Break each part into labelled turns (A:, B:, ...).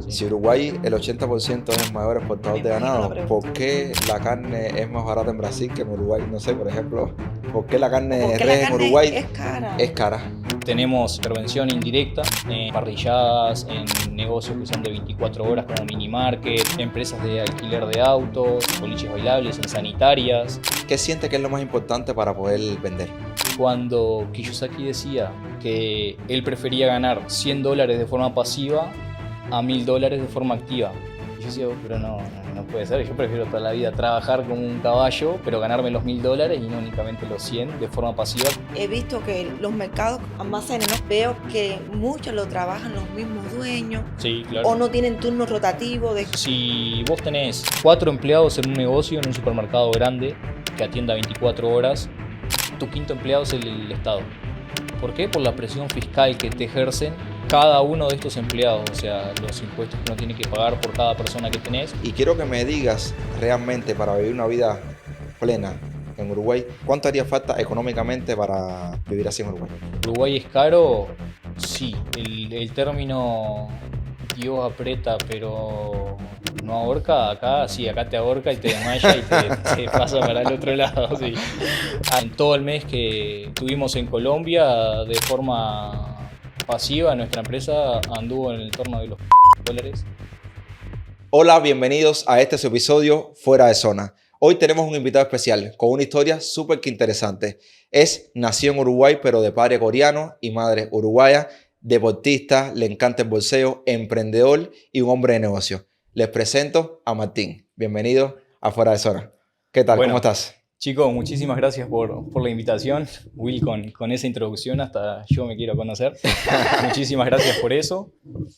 A: Sí.
B: Si Uruguay el 80% es el mayor exportador
C: Me
B: de
C: imagino la
B: ganado,
C: pregunta.
B: ¿por qué la carne es más barata en Brasil que en Uruguay? No sé, por ejemplo, ¿por qué la carne
C: ¿O por
B: de
C: qué la
B: res en
C: carne
B: Uruguay
C: es cara?
B: es cara?
A: Tenemos intervención indirecta en parrilladas, en negocios que son de 24 horas como mini market, empresas de alquiler de autos, boliches bailables, en sanitarias.
B: ¿Qué siente que es lo más importante para poder vender?
A: Cuando Kiyosaki decía que él prefería ganar $100 de forma pasiva a $1000 de forma activa. Y yo decía, pero no puede ser, yo prefiero toda la vida trabajar como un caballo, pero ganarme los $1000 y no únicamente los 100 de forma pasiva.
C: He visto que los mercados almacenes, ¿no? Veo que muchos lo trabajan los mismos dueños
A: Sí, claro.
C: o no tienen turno rotativo de...
A: Si vos tenés 4 empleados en un negocio, en un supermercado grande, que atienda 24 horas, tu quinto empleado es el Estado. ¿Por qué? Por la presión fiscal que te ejercen cada uno de estos empleados, o sea, los impuestos que uno tiene que pagar por cada persona que tenés.
B: Y quiero que me digas realmente para vivir una vida plena en Uruguay, ¿cuánto haría falta económicamente para vivir así en Uruguay?
A: ¿Uruguay es caro? Sí. El término Dios aprieta pero no ahorca, acá sí, acá te ahorca y te desmaya y te pasa para el otro lado. Sí. En todo el mes que estuvimos en Colombia, de forma pasiva, nuestra empresa anduvo en el torno de los $.
B: Hola, bienvenidos a este su episodio Fuera de Zona. Hoy tenemos un invitado especial con una historia súper que interesante. Nació en Uruguay, pero de padre coreano y madre uruguaya, deportista, le encanta el boxeo, emprendedor y un hombre de negocio. Les presento a Martín. Bienvenido a Fuera de Zona. ¿Qué tal?
A: Bueno,
B: ¿Cómo estás?
A: Chicos, muchísimas gracias por la invitación. Will, con esa introducción hasta yo me quiero conocer. Muchísimas gracias por eso.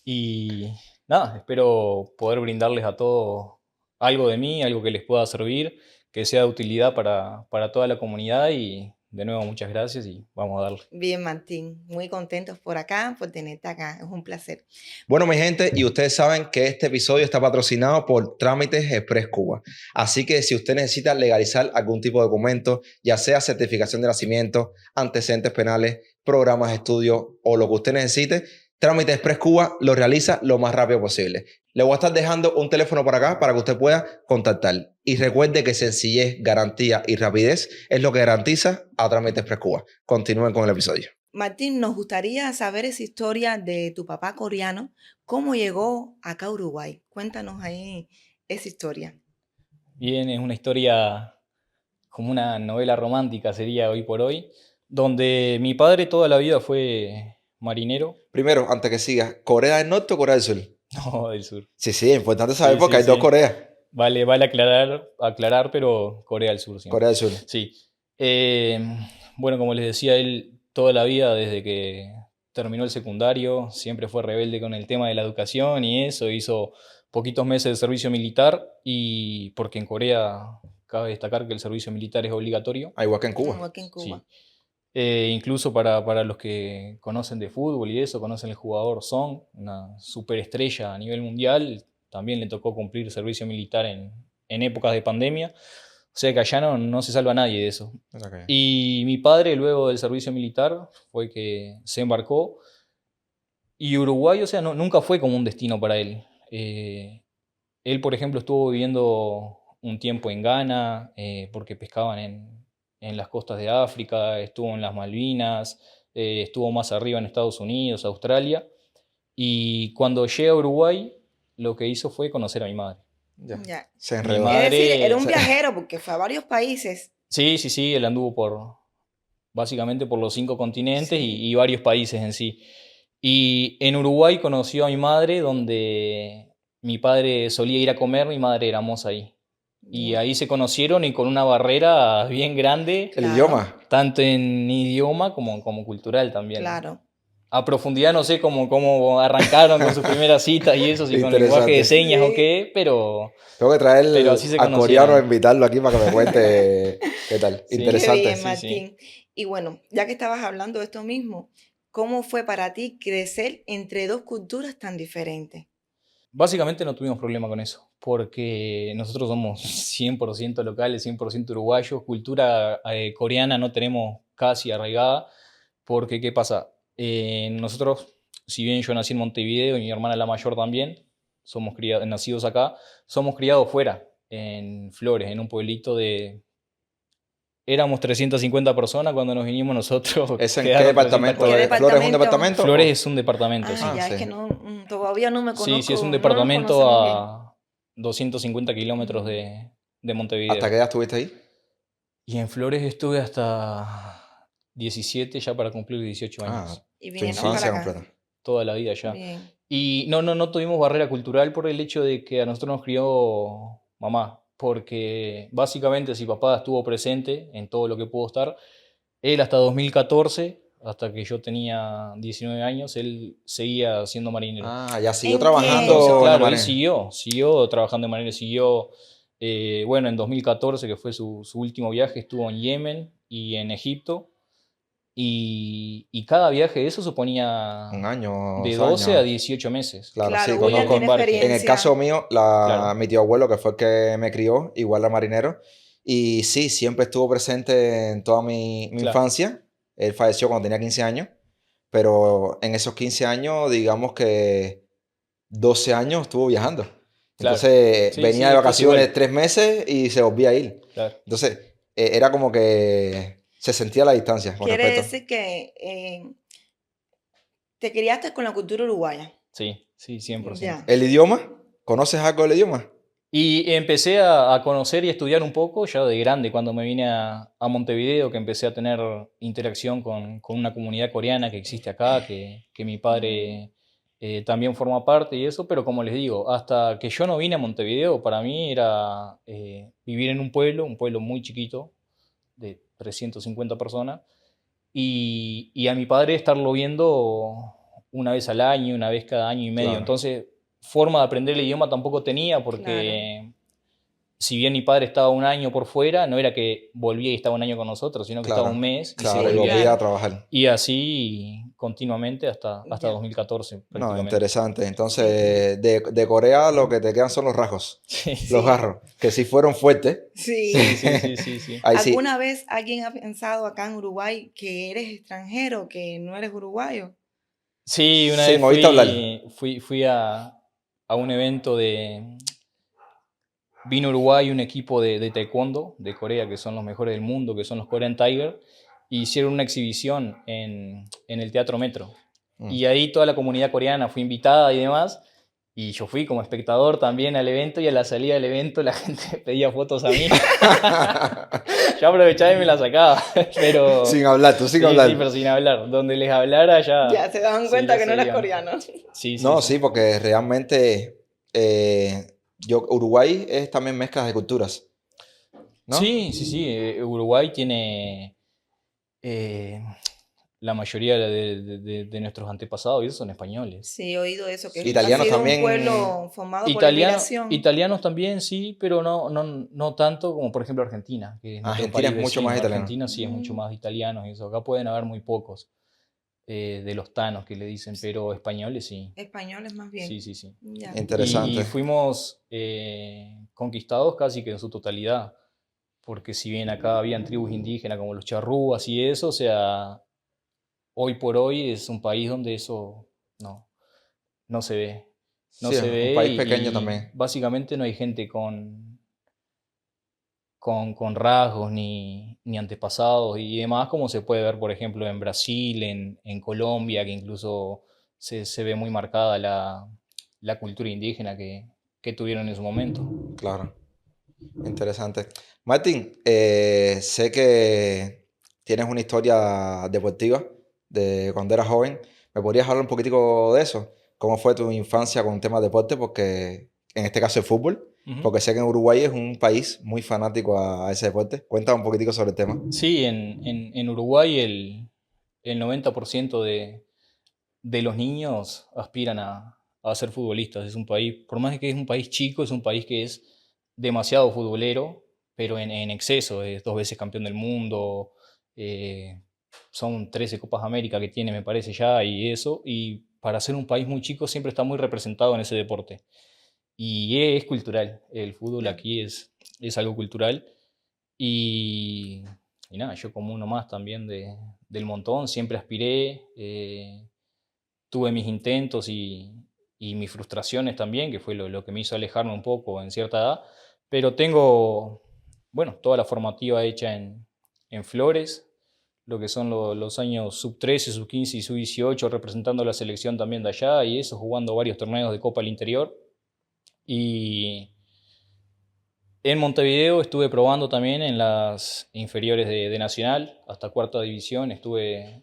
A: Y nada, espero poder brindarles a todos algo de mí, algo que les pueda servir, que sea de utilidad para toda la comunidad. Y de nuevo, muchas gracias y vamos a darle.
C: Bien, Martín, muy contentos por acá, por tenerte acá, es un placer.
B: Bueno, mi gente, y ustedes saben que este episodio está patrocinado por Trámites Express Cuba. Así que si usted necesita legalizar algún tipo de documento, ya sea certificación de nacimiento, antecedentes penales, programas de estudio o lo que usted necesite, Trámites Express Cuba lo realiza lo más rápido posible. Le voy a estar dejando un teléfono por acá para que usted pueda contactar. Y recuerde que sencillez, garantía y rapidez es lo que garantiza a Trámites Express Cuba. Continúen con el episodio.
C: Martín, nos gustaría saber esa historia de tu papá coreano, cómo llegó acá a Uruguay. Cuéntanos ahí esa historia.
A: Bien, es una historia como una novela romántica, sería hoy por hoy, donde mi padre toda la vida fue marinero.
B: Primero, antes que siga, ¿Corea del Norte o Corea del Sur?
A: No, del sur.
B: Sí, sí, es importante saber
A: Sí,
B: porque
A: sí,
B: hay dos
A: sí.
B: Coreas.
A: Vale aclarar, pero Corea del Sur siempre.
B: Corea del Sur.
A: Sí. Eh, bueno, como les decía, él toda la vida, desde que terminó el secundario, siempre fue rebelde con el tema de la educación y eso, hizo poquitos meses de servicio militar y porque en Corea cabe destacar que el servicio militar es obligatorio.
B: Igual que en Cuba.
C: Igual que en Cuba.
A: Sí. Incluso para los que conocen de fútbol y eso, conocen el jugador Son, una superestrella a nivel mundial, también le tocó cumplir servicio militar en épocas de pandemia, o sea que allá no se salva nadie de eso.
B: Okay.
A: Y mi padre, luego del servicio militar, fue que se embarcó y Uruguay, o sea, nunca fue como un destino para él. Él, por ejemplo, estuvo viviendo un tiempo en Ghana, porque pescaban en las costas de África, estuvo en las Malvinas, estuvo más arriba en Estados Unidos, Australia, y cuando llega a Uruguay, lo que hizo fue conocer a mi madre.
C: Ya.
B: Se
A: Mi
B: enredó.
A: madre-
C: Es decir, era un
B: se-
C: viajero porque fue a varios países.
A: Sí, él anduvo básicamente por los 5 continentes
C: Sí.
A: y varios países en sí. Y en Uruguay conoció a mi madre, donde mi padre solía ir a comer, mi madre era moza ahí. Y
C: Bien.
A: ahí se conocieron y con una barrera bien grande,
B: El
C: Claro.
B: idioma.
A: tanto en idioma como cultural también.
C: Claro.
A: A profundidad no sé cómo arrancaron con sus primeras citas y eso, si con lenguaje de
B: Interesante.
A: señas
C: Sí.
A: o qué, pero
B: Tengo que traer
A: Pero así se
B: al
A: conocieron.
B: coreano a invitarlo aquí para que me cuente qué tal.
A: Sí.
C: Qué
B: Interesante.
C: bien,
A: Sí,
C: Martín. Y bueno, ya que estabas hablando de esto mismo, ¿cómo fue para ti crecer entre dos culturas tan diferentes?
A: básicamente no tuvimos problema con eso, porque nosotros somos 100% locales, 100% uruguayos, cultura coreana no tenemos casi arraigada, porque ¿qué pasa? Nosotros, si bien yo nací en Montevideo y mi hermana la mayor también, nacidos acá, somos criados fuera, en Flores, en un pueblito de... Éramos 350 personas cuando nos vinimos nosotros.
B: ¿Es en qué
A: Quedaron
B: departamento?
A: 340.
C: ¿Qué
B: ¿Flores es un
C: departamento?
B: departamento?
A: Flores es un departamento,
C: Ah,
A: sí.
B: Ah,
C: ya, es
B: sí.
C: que todavía no me
A: Sí, sí, es un
C: conozco, no nos
A: departamento
C: conocemos bien.
A: a 250 kilómetros de
B: ¿Hasta
A: Montevideo.
B: qué edad estuviste ahí?
A: Y en Flores estuve hasta 17, ya para cumplir 18 años.
B: Ah,
C: Y
B: tu
C: vinieron
B: infancia
C: para acá.
B: completa.
A: Toda la vida ya.
C: Bien.
A: Y no tuvimos barrera cultural por el hecho de que a nosotros nos crió mamá. Porque básicamente si papá estuvo presente en todo lo que pudo estar, él hasta 2014, hasta que yo tenía 19 años, él seguía siendo marinero.
B: Ah, ya siguió
C: ¿En qué?
B: trabajando
A: Entonces,
B: en la
A: claro, él
B: marina.
A: siguió trabajando de marinero, bueno, en 2014, que fue su último viaje, estuvo en Yemen y en Egipto. Y cada viaje de eso suponía
B: Un año,
A: de
B: 2
A: 12 a
B: años.
A: 18 meses.
B: Claro,
C: Claro,
B: sí,
C: William
B: conozco.
C: tiene
A: embarque.
B: En el
C: experiencia.
B: caso mío,
A: Claro.
B: mi tío abuelo, que fue el que me crió, igual era marinero, y sí, siempre estuvo presente en toda mi
A: Claro.
B: infancia. Él falleció cuando tenía 15 años, pero en esos 15 años, digamos que 12 años estuvo viajando.
A: Claro.
B: Entonces
A: Sí,
B: venía
A: sí,
B: de
A: esto es
B: vacaciones
A: igual.
B: 3 meses y se volvía a ir.
A: Claro.
B: Entonces era como que se sentía la distancia con
C: Quiere
B: respecto.
C: decir que te criaste con la cultura uruguaya.
A: Sí, 100%.
C: Ya.
B: ¿El idioma? ¿Conoces algo del idioma?
A: Y empecé a conocer y estudiar un poco ya de grande, cuando me vine a Montevideo, que empecé a tener interacción con una comunidad coreana que existe acá, que mi padre también forma parte y eso, pero como les digo, hasta que yo no vine a Montevideo, para mí era vivir en un pueblo muy chiquito, de 350 personas, y a mi padre estarlo viendo una vez al año, una vez cada año y medio.
B: Claro.
A: Entonces, forma de aprender el idioma tampoco tenía, porque si bien mi padre estaba un año por fuera, no era que volvía y estaba un año con nosotros, sino que
B: Claro,
A: estaba un mes y
B: claro,
A: se
B: y
A: volvía.
B: volvía a trabajar.
A: Y así continuamente hasta
C: Ya.
A: 2014
B: No,
A: prácticamente.
B: interesante. Entonces, de Corea lo que te quedan son los rasgos,
A: Sí,
B: los garros, que sí fueron fuertes.
C: Sí.
A: sí.
B: Ahí sí.
C: ¿Alguna vez alguien ha pensado acá en Uruguay que eres extranjero, que no eres uruguayo?
A: Sí, una
B: Sí,
A: vez
B: me oíste hablar.
A: fui a un evento Vino a Uruguay un equipo de taekwondo de Corea, que son los mejores del mundo, que son los Korean Tiger, y hicieron una exhibición en el Teatro Metro. Y ahí toda la comunidad coreana fue invitada y demás, y yo fui como espectador también al evento, y a la salida del evento la gente pedía fotos a mí. Yo aprovechaba y me las sacaba, pero...
B: Sin hablar, tú sin
A: sí,
B: hablar.
A: Sí, pero sin hablar. Donde les hablara ya...
C: Ya se daban
A: sí,
C: cuenta
A: ya
C: que no eras
A: sabían.
C: coreano.
A: Sí,
B: No, sí, porque realmente Uruguay es también mezcla de culturas, ¿no?
A: Sí. Uruguay tiene... la mayoría de nuestros antepasados y esos son españoles.
C: Sí, he oído eso, que
B: Sí. Italianos
C: ha sido
B: también.
C: un pueblo formado por la migración.
A: Italianos también, sí, pero no tanto como por ejemplo Argentina, que es nuestro
B: Argentina
A: país
B: es mucho
A: vecino.
B: más italiano.
A: Argentina sí es mucho más italianos y eso. Acá pueden haber muy pocos de los tanos que le dicen, pero españoles sí.
C: Españoles más bien.
A: Sí.
C: Ya.
B: Interesante.
A: Y fuimos conquistados casi que en su totalidad, porque si bien acá habían tribus indígenas como los charrúas y eso, o sea, hoy por hoy es un país donde eso no se ve. No
B: Sí,
A: se
B: es
A: ve
B: un país pequeño también.
A: básicamente no hay gente con rasgos ni antepasados y demás, como se puede ver, por ejemplo, en Brasil, en Colombia, que incluso se ve muy marcada la cultura indígena que tuvieron en su momento.
B: Claro. Interesante. Martín, sé que tienes una historia deportiva de cuando eras joven. ¿Me podrías hablar un poquitico de eso? ¿Cómo fue tu infancia con temas de deporte? Porque en este caso el fútbol,
A: Ujú.
B: porque sé que en Uruguay es un país muy fanático a ese deporte. Cuéntame un poquitico sobre el tema.
A: Sí, en Uruguay el 90% de los niños aspiran a ser futbolistas. Es un país, por más que es un país chico, es un país que es demasiado futbolero, pero en exceso. Es 2 veces campeón del mundo, son 13 Copas América que tiene, me parece ya, y eso. Y para ser un país muy chico siempre está muy representado en ese deporte. Y es cultural, el fútbol aquí es algo cultural. Y, y nada, yo como uno más también del montón, siempre aspiré, tuve mis intentos y y mis frustraciones también, que fue lo que me hizo alejarme un poco en cierta edad, pero tengo, bueno, toda la formativa hecha en Flores, lo que son los años sub-13, sub-15 y sub-18, representando la selección también de allá y eso, jugando varios torneos de Copa al Interior. Y en Montevideo estuve probando también en las inferiores de Nacional, hasta cuarta división, estuve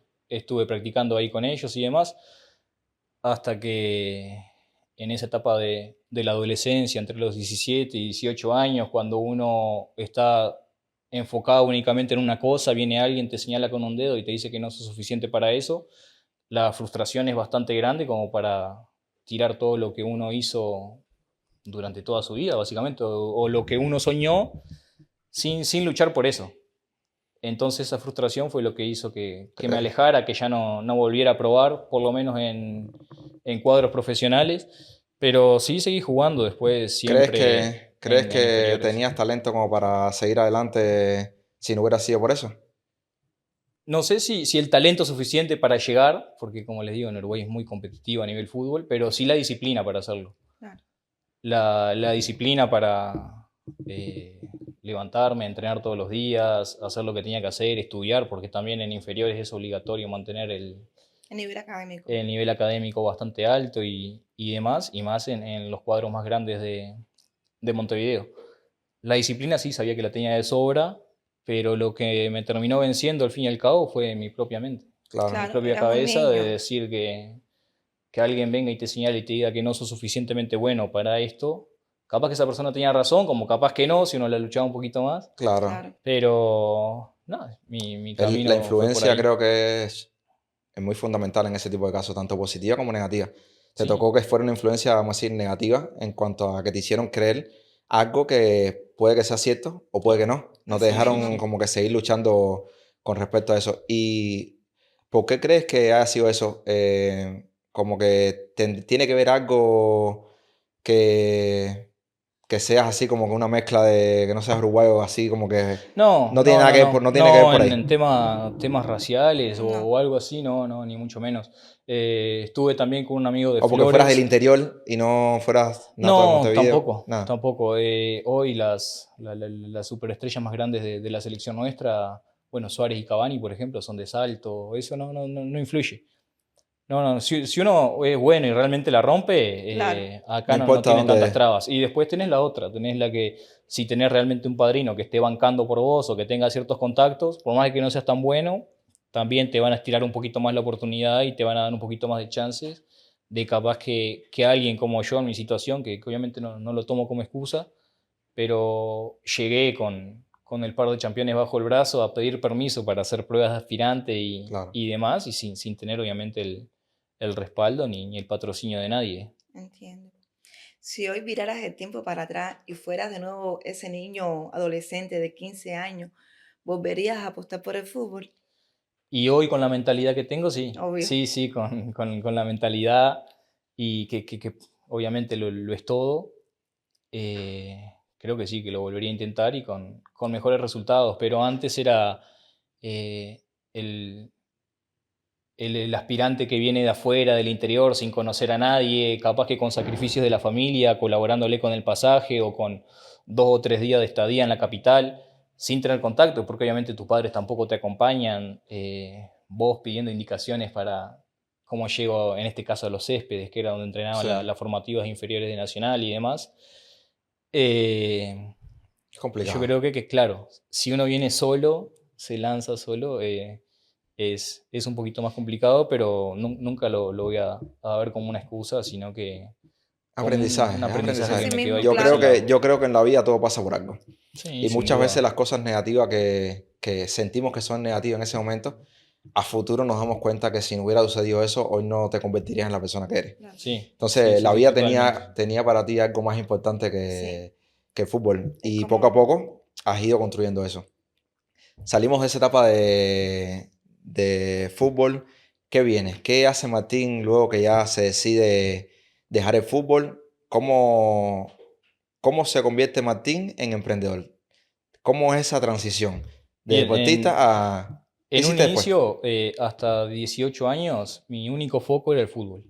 A: practicando ahí con ellos y demás, hasta que en esa etapa de la adolescencia, entre los 17 y 18 años, cuando uno está enfocado únicamente en una cosa, viene alguien, te señala con un dedo y te dice que no sos suficiente para eso, la frustración es bastante grande como para tirar todo lo que uno hizo durante toda su vida, básicamente, o lo que uno soñó sin luchar por eso. Entonces esa frustración fue lo que hizo que me alejara, que ya no volviera a probar, por lo menos en cuadros profesionales, pero sí seguí jugando después siempre
B: ¿Crees
A: en
B: que
A: inferiores.
B: tenías talento como para seguir adelante si no hubiera sido por eso?
A: No sé si el talento es suficiente para llegar, porque como les digo, en Uruguay es muy competitivo a nivel fútbol, pero sí la disciplina para hacerlo.
C: Claro.
A: La disciplina para eh, levantarme, entrenar todos los días, hacer lo que tenía que hacer, estudiar, porque también en inferiores es obligatorio mantener
C: A nivel académico.
A: el nivel académico bastante alto y demás, y más en los cuadros más grandes de Montevideo. La disciplina sí sabía que la tenía de sobra, pero lo que me terminó venciendo al fin y al cabo fue mi propia mente,
B: Claro.
A: mi
C: Claro,
A: propia
C: eras un
A: cabeza de
C: niño.
A: decir que alguien venga y te señale y te diga que no sos suficientemente bueno para esto. Capaz que esa persona tenía razón, como capaz que no, si uno la luchaba un poquito más,
B: Claro.
C: Claro.
A: pero no, mi
B: La
A: camino fue por
B: influencia
A: ahí.
B: creo que es muy fundamental en ese tipo de casos, tanto positiva como negativa. Te
A: Sí,
B: tocó que fuera una influencia, vamos a decir, negativa en cuanto a que te hicieron creer algo que puede que sea cierto o puede que
A: claro.
B: no. No te
C: Así
A: Sí,
B: dejaron
C: mismo.
A: sí.
B: como que seguir luchando con respecto a eso. ¿Y por qué crees que haya sido eso? Como que tiene que ver algo que, que seas así como que una mezcla de que no seas uruguayo, así como que
A: No,
B: no tiene
A: no,
B: nada
A: no,
B: que ver por,
A: no.
B: no tiene que ver
A: No
B: por
A: en
B: ahí.
A: temas raciales
C: No.
A: o algo así, no, no, ni mucho menos. Estuve también con un amigo de
B: O porque fueras del
A: Flores.
B: interior y no fueras nato de
A: No,
B: Montevideo.
A: tampoco,
B: Nada.
A: tampoco. Hoy las superestrellas más grandes de la selección nuestra, bueno, Suárez y Cavani, por ejemplo, son de Salto. Eso no influye. No, no, si uno es bueno y realmente la
C: Claro.
A: rompe,
B: No
A: acá no
B: importa
A: tiene tantas
B: dónde.
A: trabas. Y después tenés la otra, tenés la que si tenés realmente un padrino que esté bancando por vos o que tenga ciertos contactos, por más que no seas tan bueno, también te van a estirar un poquito más la oportunidad y te van a dar un poquito más de chances de capaz que alguien como yo en mi situación, que obviamente no lo tomo como excusa, pero llegué con el par de campeones bajo el brazo a pedir permiso para hacer pruebas de aspirante
B: Claro.
A: y demás, y sin tener obviamente el respaldo ni el patrocinio de nadie.
C: Entiendo. Si hoy viraras el tiempo para atrás y fueras de nuevo ese niño adolescente de 15 años, ¿volverías a apostar por el fútbol?
A: Y hoy con la mentalidad que tengo, sí,
C: Obvio.
A: sí, con la mentalidad y que obviamente lo es todo, creo que sí, que lo volvería a intentar y con mejores resultados, pero antes era eh, el, el aspirante que viene de afuera, del interior, sin conocer a nadie, capaz que con sacrificios de la familia, colaborándole con el pasaje o con 2 o 3 días de estadía en la capital, sin tener contacto, porque obviamente tus padres tampoco te acompañan, vos pidiendo indicaciones para cómo llego, en este caso, a los céspedes, que era donde entrenaban
B: Sí.
A: las formativas inferiores de Nacional y demás. Eh,
B: Es
A: yo
B: complicado.
A: creo que, claro, si uno viene solo, se lanza solo, es un poquito más complicado, pero nunca lo voy a ver como una excusa, sino que como un
B: Aprendizaje, es
A: aprendizaje que
C: Así
B: aprendizaje.
A: me quedó
C: mismo,
A: ahí por ese
C: claro.
A: lado.
B: Yo creo que en la vida todo pasa por algo.
A: Sí,
B: Y
A: sin
B: muchas veces
A: duda.
B: las cosas negativas que sentimos que son negativas en ese momento, a futuro nos damos cuenta que si no hubiera sucedido eso, hoy no te convertirías en la persona que eres.
C: Claro.
A: Sí, sí,
B: Entonces,
A: sí,
B: la
A: sí,
B: vida
A: totalmente.
B: tenía para ti algo más importante
C: Sí.
B: que el fútbol.
C: Es
B: Y poco a
C: como,
B: poco has ido construyendo eso. Salimos de esa etapa de fútbol. ¿Qué viene? ¿Qué hace Martín luego que ya se decide dejar el fútbol? ¿Cómo se convierte Martín en emprendedor? ¿Cómo es esa transición de
A: Bien,
B: deportista a... ¿Qué
A: en un
B: hiciste después?
A: inicio, hasta 18 años, mi único foco era el fútbol.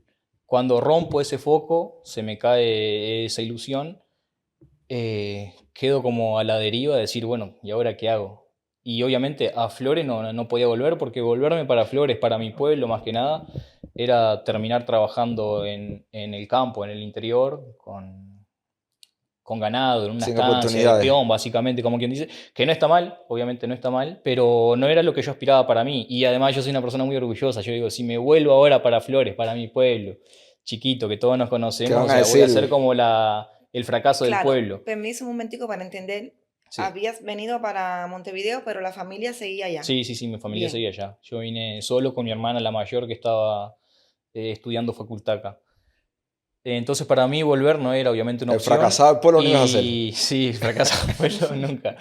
A: cuando rompo ese foco, se me cae esa ilusión, quedo como a la deriva de decir, bueno, ¿y ahora qué hago? Y obviamente a Flores no podía volver, porque volverme para Flores, para mi pueblo más que nada, era terminar trabajando en el campo, en el interior, con ganado, en una
B: Sin
A: estancia de
B: oportunidades.
A: peón, básicamente, como quien dice, que no está mal, obviamente no está mal, pero no era lo que yo aspiraba para mí. Y además yo soy una persona muy orgullosa, yo digo, si me vuelvo ahora para Flores, para mi pueblo, chiquito, que todos nos
B: ¿Qué
A: conocemos,
B: van
A: o
B: a
A: sea, voy a ser
B: decir?
A: como el fracaso del
C: Claro,
A: pueblo.
C: permiso un momentico para entender.
A: Sí.
C: Habías venido para Montevideo, pero la familia seguía allá.
A: Sí, sí, sí, mi familia
C: Bien,
A: seguía allá. Yo vine solo con mi hermana, la mayor, que estaba estudiando facultad acá. Entonces para mí volver no era obviamente una
B: El
A: opción
B: fracasado del pueblo no ibas a hacer.
A: y sí, fracasado vuelo nunca.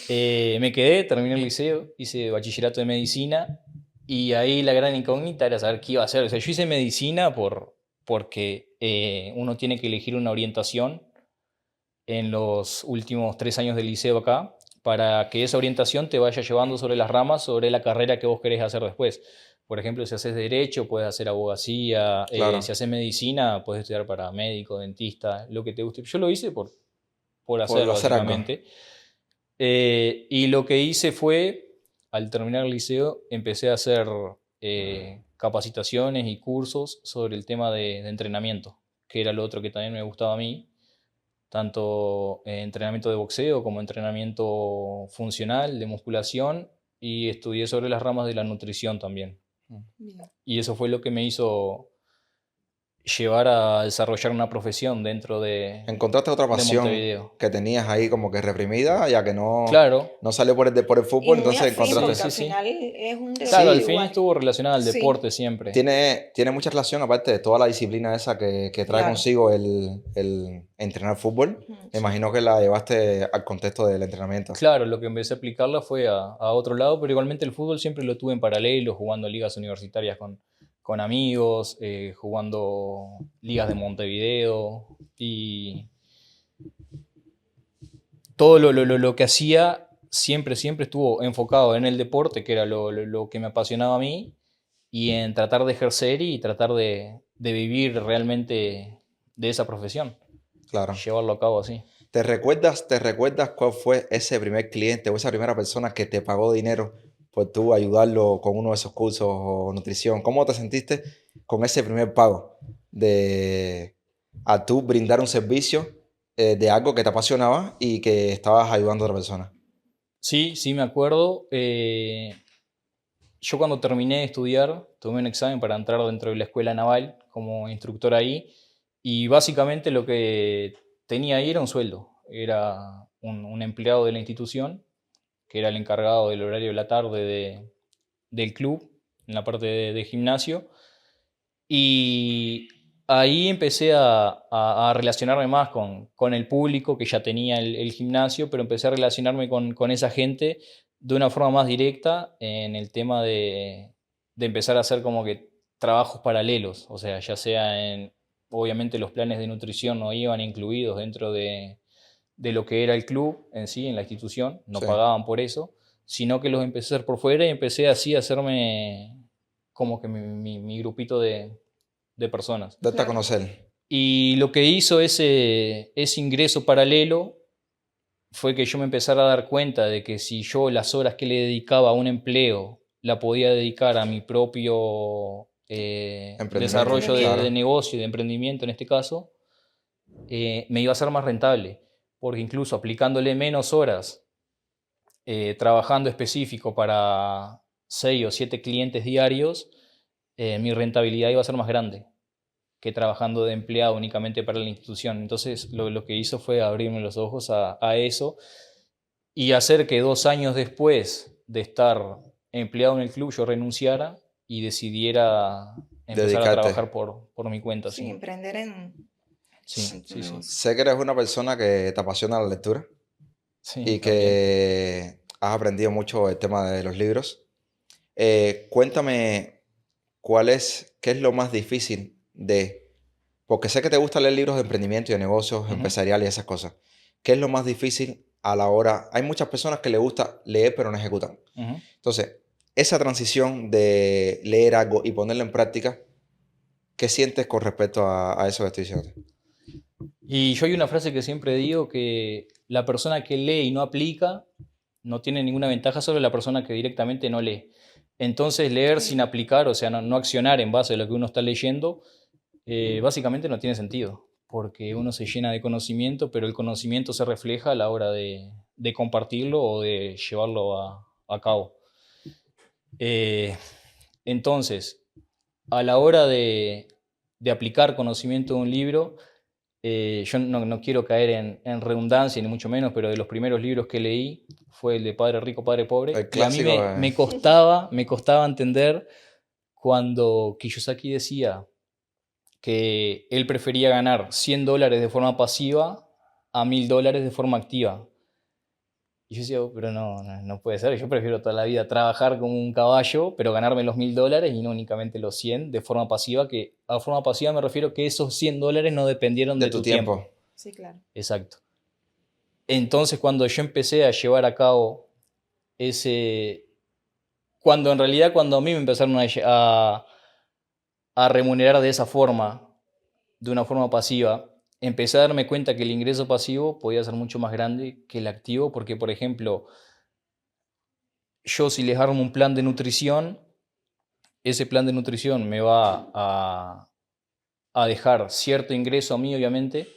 A: Me quedé, terminé el liceo, hice bachillerato de medicina y ahí la gran incógnita era saber qué iba a hacer. O sea, yo hice medicina porque uno tiene que elegir una orientación en los últimos 3 años del liceo acá para que esa orientación te vaya llevando sobre las ramas, sobre la carrera que vos querés hacer después. Por ejemplo, si haces derecho, puedes hacer abogacía, si
B: Claro.
A: haces medicina, puedes estudiar para médico, dentista, lo que te guste. Yo lo hice por hacer,
B: Por hacer algo.
A: básicamente. Y lo que hice fue, al terminar el liceo, empecé a hacer capacitaciones y cursos sobre el tema de entrenamiento, que era lo otro que también me gustaba a mí, tanto entrenamiento de boxeo como entrenamiento funcional, de musculación, y estudié sobre las ramas de la nutrición también.
C: bien.
A: Y eso fue lo que me hizo llevar a desarrollar una profesión dentro
B: Encontraste otra
A: de
B: pasión
A: Montevideo.
B: que tenías ahí como que reprimida, ya que
A: Claro,
B: no salió por el
C: Y
B: fútbol,
C: muy
B: entonces
C: afín,
A: sí,
C: porque
B: encontraste.
A: sí,
C: al
A: sí.
C: final es un
A: Claro, al
C: deporte
B: Sí,
A: fin
C: igual.
A: estuvo relacionado al
C: Sí,
A: deporte siempre.
B: tiene mucha relación, aparte de toda la disciplina esa que trae
C: claro.
B: consigo el entrenar fútbol.
C: Ujú,
B: Me
C: sí.
B: imagino que la llevaste al contexto del entrenamiento.
A: Claro, lo que empecé a aplicarla fue a otro lado, pero igualmente el fútbol siempre lo tuve en paralelo, jugando ligas universitarias con amigos, jugando ligas de Montevideo y todo lo que hacía siempre estuvo enfocado en el deporte, que era lo que me apasionaba a mí, y en tratar de ejercer y tratar de vivir realmente de esa profesión,
B: Claro.
A: llevarlo a cabo así.
B: ¿Te recuerdas cuál fue ese primer cliente o esa primera persona que te pagó dinero por tú ayudarlo con uno de esos cursos o nutrición? ¿Cómo te sentiste con ese primer pago de a tú brindar un servicio de algo que te apasionaba y que estabas ayudando a otra persona?
A: Sí, sí me acuerdo. Yo cuando terminé de estudiar, tomé un examen para entrar dentro de la escuela naval como instructor ahí y básicamente lo que tenía ahí era un sueldo. Era un empleado de la institución, que era el encargado del horario de la tarde del club, en la parte de gimnasio. Y ahí empecé a relacionarme más con el público que ya tenía el gimnasio, pero empecé a relacionarme con esa gente de una forma más directa en el tema de empezar a hacer como que trabajos paralelos, o sea, ya sea obviamente los planes de nutrición no iban incluidos dentro de lo que era el club en sí, en la institución, no
B: Sí,
A: pagaban por eso, sino que los empecé a hacer por fuera y empecé así a hacerme como que mi grupito de personas.
B: date a
C: Claro.
B: conocer.
A: Y lo que hizo ese ingreso paralelo fue que yo me empezara a dar cuenta de que si yo las horas que le dedicaba a un empleo la podía dedicar a mi propio
B: Emprendimiento,
A: desarrollo de
C: Emprendimiento.
B: claro,
A: negocio y de emprendimiento en este caso, me iba a ser más rentable, porque incluso aplicándole menos horas, trabajando específico para 6 o 7 clientes diarios, mi rentabilidad iba a ser más grande que trabajando de empleado únicamente para la institución. Entonces lo que hizo fue abrirme los ojos a eso y hacer que 2 años después de estar empleado en el club yo renunciara y decidiera empezar a
B: dedicarte.
A: trabajar por mi cuenta,
C: Sí,
A: sí.
C: emprender
A: Sí,
C: en tu
A: sí, sí.
C: negocio.
B: Sé que eres una persona que te apasiona la lectura
A: Sí,
B: y
A: también.
B: que has aprendido mucho el tema de los libros. Cuéntame qué es lo más difícil porque sé que te gusta leer libros de emprendimiento y de negocios
A: Ujú,
B: empresariales y esas cosas. ¿Qué es lo más difícil a la hora? Hay muchas personas que les gusta leer pero no ejecutan.
A: ujú.
B: Entonces, esa transición de leer algo y ponerlo en práctica, ¿Qué sientes con respecto a eso que estoy diciendo?
A: Y yo hay una frase que siempre digo, que la persona que lee y no aplica no tiene ninguna ventaja sobre la persona que directamente no lee. Entonces leer sin aplicar, o sea, no accionar en base a lo que uno está leyendo, básicamente no tiene sentido, porque uno se llena de conocimiento, pero el conocimiento se refleja a la hora de compartirlo o de llevarlo a cabo. Entonces, a la hora de aplicar conocimiento de un libro, yo no quiero caer en redundancia, ni mucho menos, pero de los primeros libros que leí fue el de Padre Rico, Padre Pobre,
B: El
A: y a mí
B: clásico.
A: me costaba entender cuando Kiyosaki decía que él prefería ganar $100 de forma pasiva a $1000 de forma activa. Y yo decía, pero no puede ser, yo prefiero toda la vida trabajar como un caballo, pero ganarme los $1000 y no únicamente los 100 de forma pasiva, que a forma pasiva me refiero que esos $100 no dependieron
B: De
A: de
B: tu
A: tu
B: tiempo.
A: tiempo.
C: Sí, claro.
A: Exacto. Entonces, cuando yo empecé a llevar a cabo ese... Cuando en realidad, cuando a mí me empezaron a remunerar de esa forma, de una forma pasiva, empecé a darme cuenta que el ingreso pasivo podía ser mucho más grande que el activo, porque, por ejemplo, yo si les armo un plan de nutrición, ese plan de nutrición me va a dejar cierto ingreso a mí, obviamente,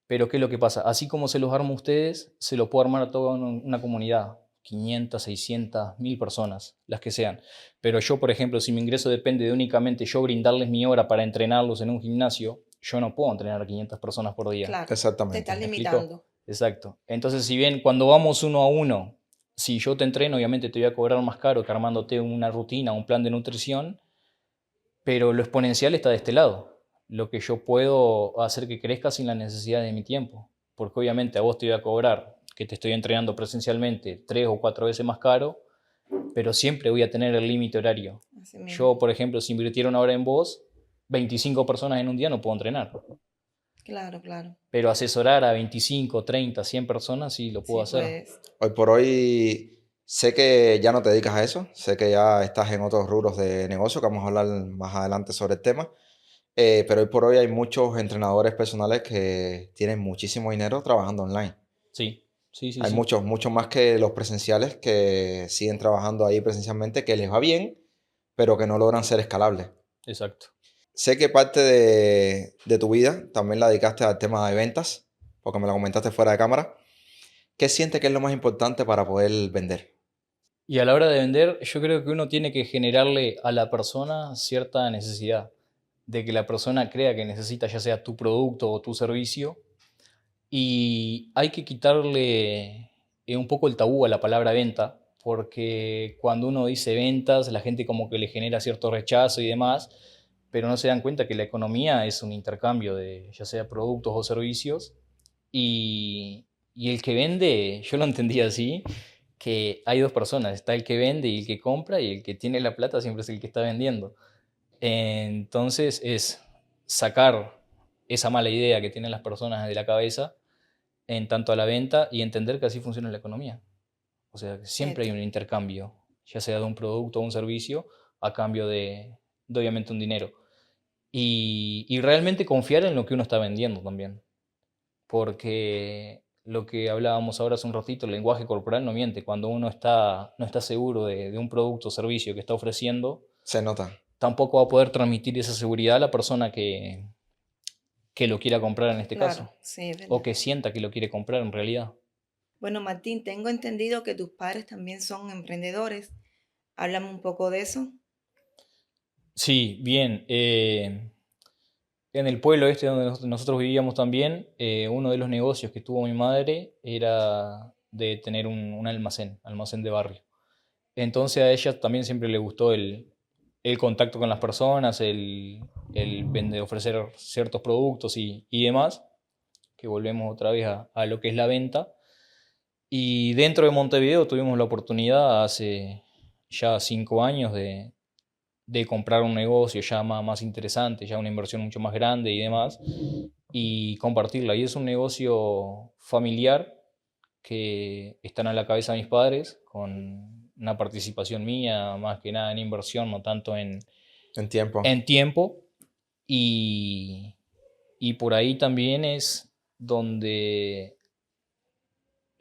A: pero ¿qué es lo que pasa? Así como se los armo a ustedes, se lo puedo armar a toda una comunidad, 500, 600, 1000 personas, las que sean. Pero yo, por ejemplo, si mi ingreso depende de únicamente yo brindarles mi hora para entrenarlos en un gimnasio, yo no puedo entrenar a 500 personas por día.
C: Claro. Te
B: Exactamente.
C: estás
A: ¿Me explico?
C: limitando.
A: Exacto. Entonces, si bien cuando vamos uno a uno, si yo te entreno, obviamente te voy a cobrar más caro que armándote una rutina, un plan de nutrición, pero lo exponencial está de este lado. Lo que yo puedo hacer que crezca sin la necesidad de mi tiempo. Porque obviamente a vos te voy a cobrar, que te estoy entrenando presencialmente, 3 o 4 veces más caro, pero siempre voy a tener el límite horario.
C: Así mismo.
A: Yo, por ejemplo, si invirtiera una hora en vos, 25 personas en un día no puedo entrenar.
C: Claro, claro.
A: Pero asesorar a 25, 30, 100 personas sí lo puedo
C: Sí,
A: hacer.
C: pues.
B: Hoy por hoy sé que ya no te dedicas a eso, sé que ya estás en otros rubros de negocio, que vamos a hablar más adelante sobre el tema, pero hoy por hoy hay muchos entrenadores personales que tienen muchísimo dinero trabajando online.
A: Sí, sí, sí.
B: Hay
A: Sí.
B: muchos más que los presenciales que siguen trabajando ahí presencialmente, que les va bien, pero que no logran ser escalables.
A: Exacto.
B: Sé que parte de tu vida también la dedicaste al tema de ventas, porque me lo comentaste fuera de cámara. ¿Qué sientes que es lo más importante para poder vender?
A: Y a la hora de vender, yo creo que uno tiene que generarle a la persona cierta necesidad, de que la persona crea que necesita ya sea tu producto o tu servicio, y hay que quitarle un poco el tabú a la palabra venta, porque cuando uno dice ventas, la gente como que le genera cierto rechazo y demás, pero no se dan cuenta que la economía es un intercambio de ya sea productos o servicios, y el que vende, yo lo entendí así, que hay dos personas, está el que vende y el que compra, y el que tiene la plata siempre es el que está vendiendo. Entonces es sacar esa mala idea que tienen las personas de la cabeza en tanto a la venta y entender que así funciona la economía. O sea, que siempre hay un intercambio, ya sea de un producto o un servicio, a cambio de obviamente un dinero. Y realmente confiar en lo que uno está vendiendo también. Porque lo que hablábamos ahora hace un ratito, el lenguaje corporal no miente. Cuando uno no está seguro de un producto o servicio que está ofreciendo,
B: Se nota.
A: tampoco va a poder transmitir esa seguridad a la persona que lo quiera comprar en este
C: Claro,
A: caso.
C: sí, es
A: O
C: verdad.
A: que sienta que lo quiere comprar en realidad.
C: Bueno, Martín, tengo entendido que tus padres también son emprendedores. Háblame un poco de eso.
A: Sí, bien. En el pueblo este donde nosotros vivíamos también, uno de los negocios que tuvo mi madre era de tener un almacén de barrio. Entonces a ella también siempre le gustó el contacto con las personas, el ofrecer ciertos productos y demás, que volvemos otra vez a lo que es la venta. Y dentro de Montevideo tuvimos la oportunidad hace ya 5 años de comprar un negocio ya más interesante, ya una inversión mucho más grande y demás, y compartirla. Y es un negocio familiar que están a la cabeza de mis padres, con una participación mía, más que nada en inversión, no tanto
B: En tiempo.
A: en tiempo. y, y por ahí también es donde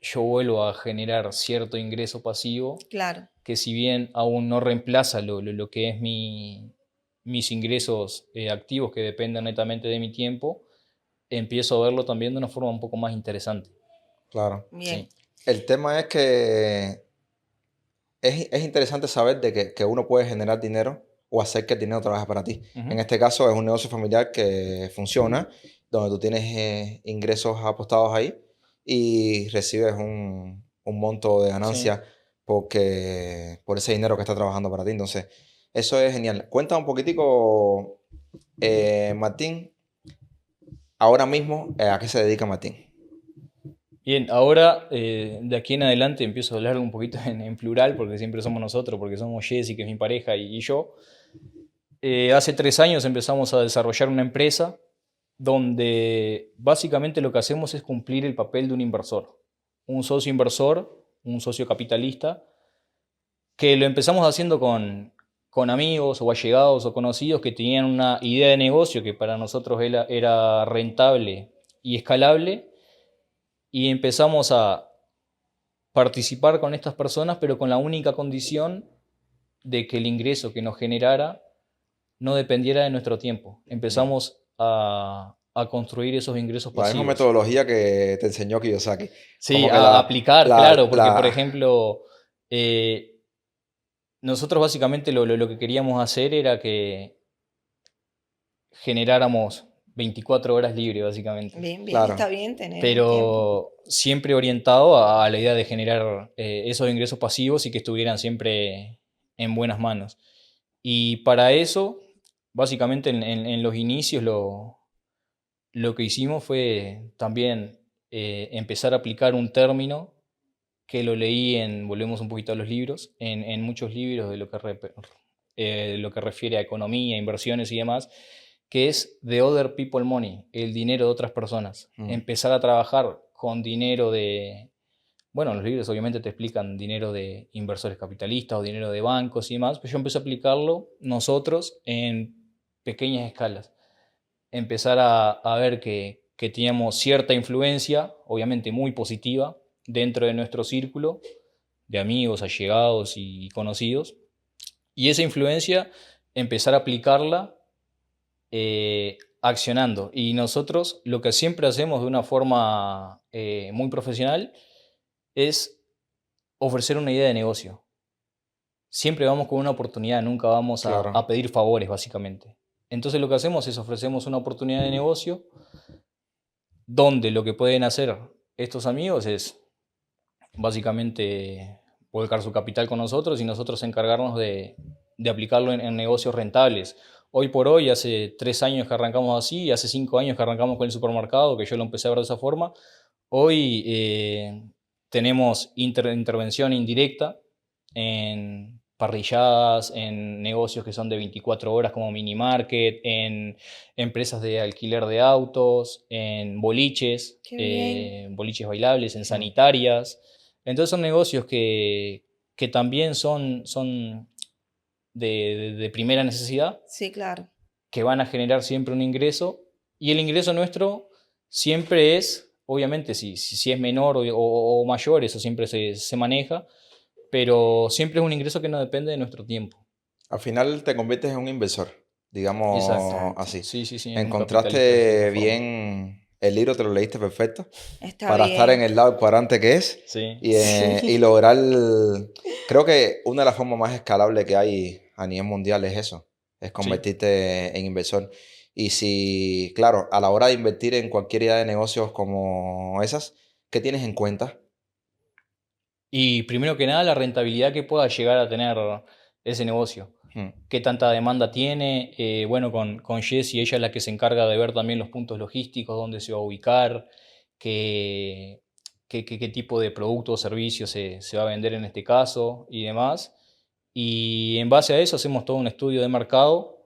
A: yo vuelvo a generar cierto ingreso pasivo
C: Claro,
A: que si bien aún no reemplaza lo que es mis ingresos activos que dependen netamente de mi tiempo, empiezo a verlo también de una forma un poco más interesante.
B: Claro.
C: bien.
A: Sí.
B: El tema es que es interesante saber de que uno puede generar dinero o hacer que el dinero trabaje para ti. En
A: Ujú.
B: este caso es un negocio familiar que funciona, donde tú tienes ingresos apostados ahí y recibes un monto de
A: Sí.
B: ganancia por ese dinero que está trabajando para ti. Entonces, eso es genial. Cuenta un poquitico, Martín, ahora mismo, ¿a qué se dedica Martín?
A: Bien, ahora de aquí en adelante empiezo a hablar un poquito en plural porque siempre somos nosotros, porque somos Jessy, que es mi pareja, y yo. Hace 3 años empezamos a desarrollar una empresa donde básicamente lo que hacemos es cumplir el papel de un inversor, un socio inversor, un socio capitalista, que lo empezamos haciendo con amigos o allegados o conocidos que tenían una idea de negocio que para nosotros era rentable y escalable, y empezamos a participar con estas personas, pero con la única condición de que el ingreso que nos generara no dependiera de nuestro tiempo.
B: Mm.
A: Empezamos a construir esos ingresos
B: La misma
A: pasivos.
B: metodología que te enseñó Kiyosaki.
A: Sí,
B: Como que
A: a aplicar,
B: la,
A: claro, porque por
B: la,
A: ejemplo, eh, nosotros básicamente lo que queríamos hacer era que generáramos 24 horas libres, básicamente,
C: Bien, bien, está
B: claro.
C: bien tener tiempo.
A: pero siempre orientado a la idea de generar esos ingresos pasivos y que estuvieran siempre en buenas manos. Y para eso, básicamente en los inicios lo que hicimos fue también empezar a aplicar un término que lo leí volvemos un poquito a los libros, en muchos libros de lo que refiere a economía, inversiones y demás, que es the other people money, el dinero de otras personas.
B: Mm.
A: Empezar a trabajar con dinero bueno, los libros obviamente te explican dinero de inversores capitalistas o dinero de bancos y demás, pero yo empecé a aplicarlo nosotros en pequeñas escalas. Empezar a ver que teníamos cierta influencia, obviamente muy positiva, dentro de nuestro círculo de amigos, allegados y conocidos. Y esa influencia empezar a aplicarla accionando. Y nosotros lo que siempre hacemos de una forma muy profesional es ofrecer una idea de negocio. Siempre vamos con una oportunidad, nunca vamos
B: Claro.
A: a pedir favores, básicamente. Entonces lo que hacemos es ofrecemos una oportunidad de negocio donde lo que pueden hacer estos amigos es básicamente volcar su capital con nosotros y nosotros encargarnos de aplicarlo en negocios rentables. Hoy por hoy, hace 3 años que arrancamos así, y hace 5 años que arrancamos con el supermercado, que yo lo empecé a ver de esa forma. Hoy tenemos intervención indirecta en parrilladas, en negocios que son de 24 horas como mini market, en empresas de alquiler de autos, en
C: Qué bien.
A: boliches bailables, en
B: Mm.
A: sanitarias. Entonces son negocios que también son de primera necesidad,
C: Sí, claro.
A: que van a generar siempre un ingreso, y el ingreso nuestro siempre es, obviamente, si es menor o mayor, eso siempre se maneja, pero siempre es un ingreso que no depende de nuestro tiempo.
B: Al final te conviertes en un inversor, digamos
C: Exacto.
B: así.
A: Sí, sí, sí, en un capitalista de cierta
B: Encontraste
A: forma.
B: bien el libro, te lo leíste perfecto
C: Está
B: para estar en
C: bien.
B: el lado del cuadrante que es
A: Sí.
B: y
C: Sí.
B: lograr, creo que una de las formas más escalables que hay a nivel mundial es eso, es
A: Sí.
B: convertirte en inversor. Y si, claro, a la hora de invertir en cualquier idea de negocios como esas, ¿qué tienes en cuenta?
A: Y primero que nada, la rentabilidad que pueda llegar a tener ese negocio.
B: Hmm.
A: Qué tanta demanda tiene. Bueno, con Jessie, ella es la que se encarga de ver también los puntos logísticos, dónde se va a ubicar, qué, qué tipo de producto o servicio se va a vender en este caso y demás. Y en base a eso hacemos todo un estudio de mercado,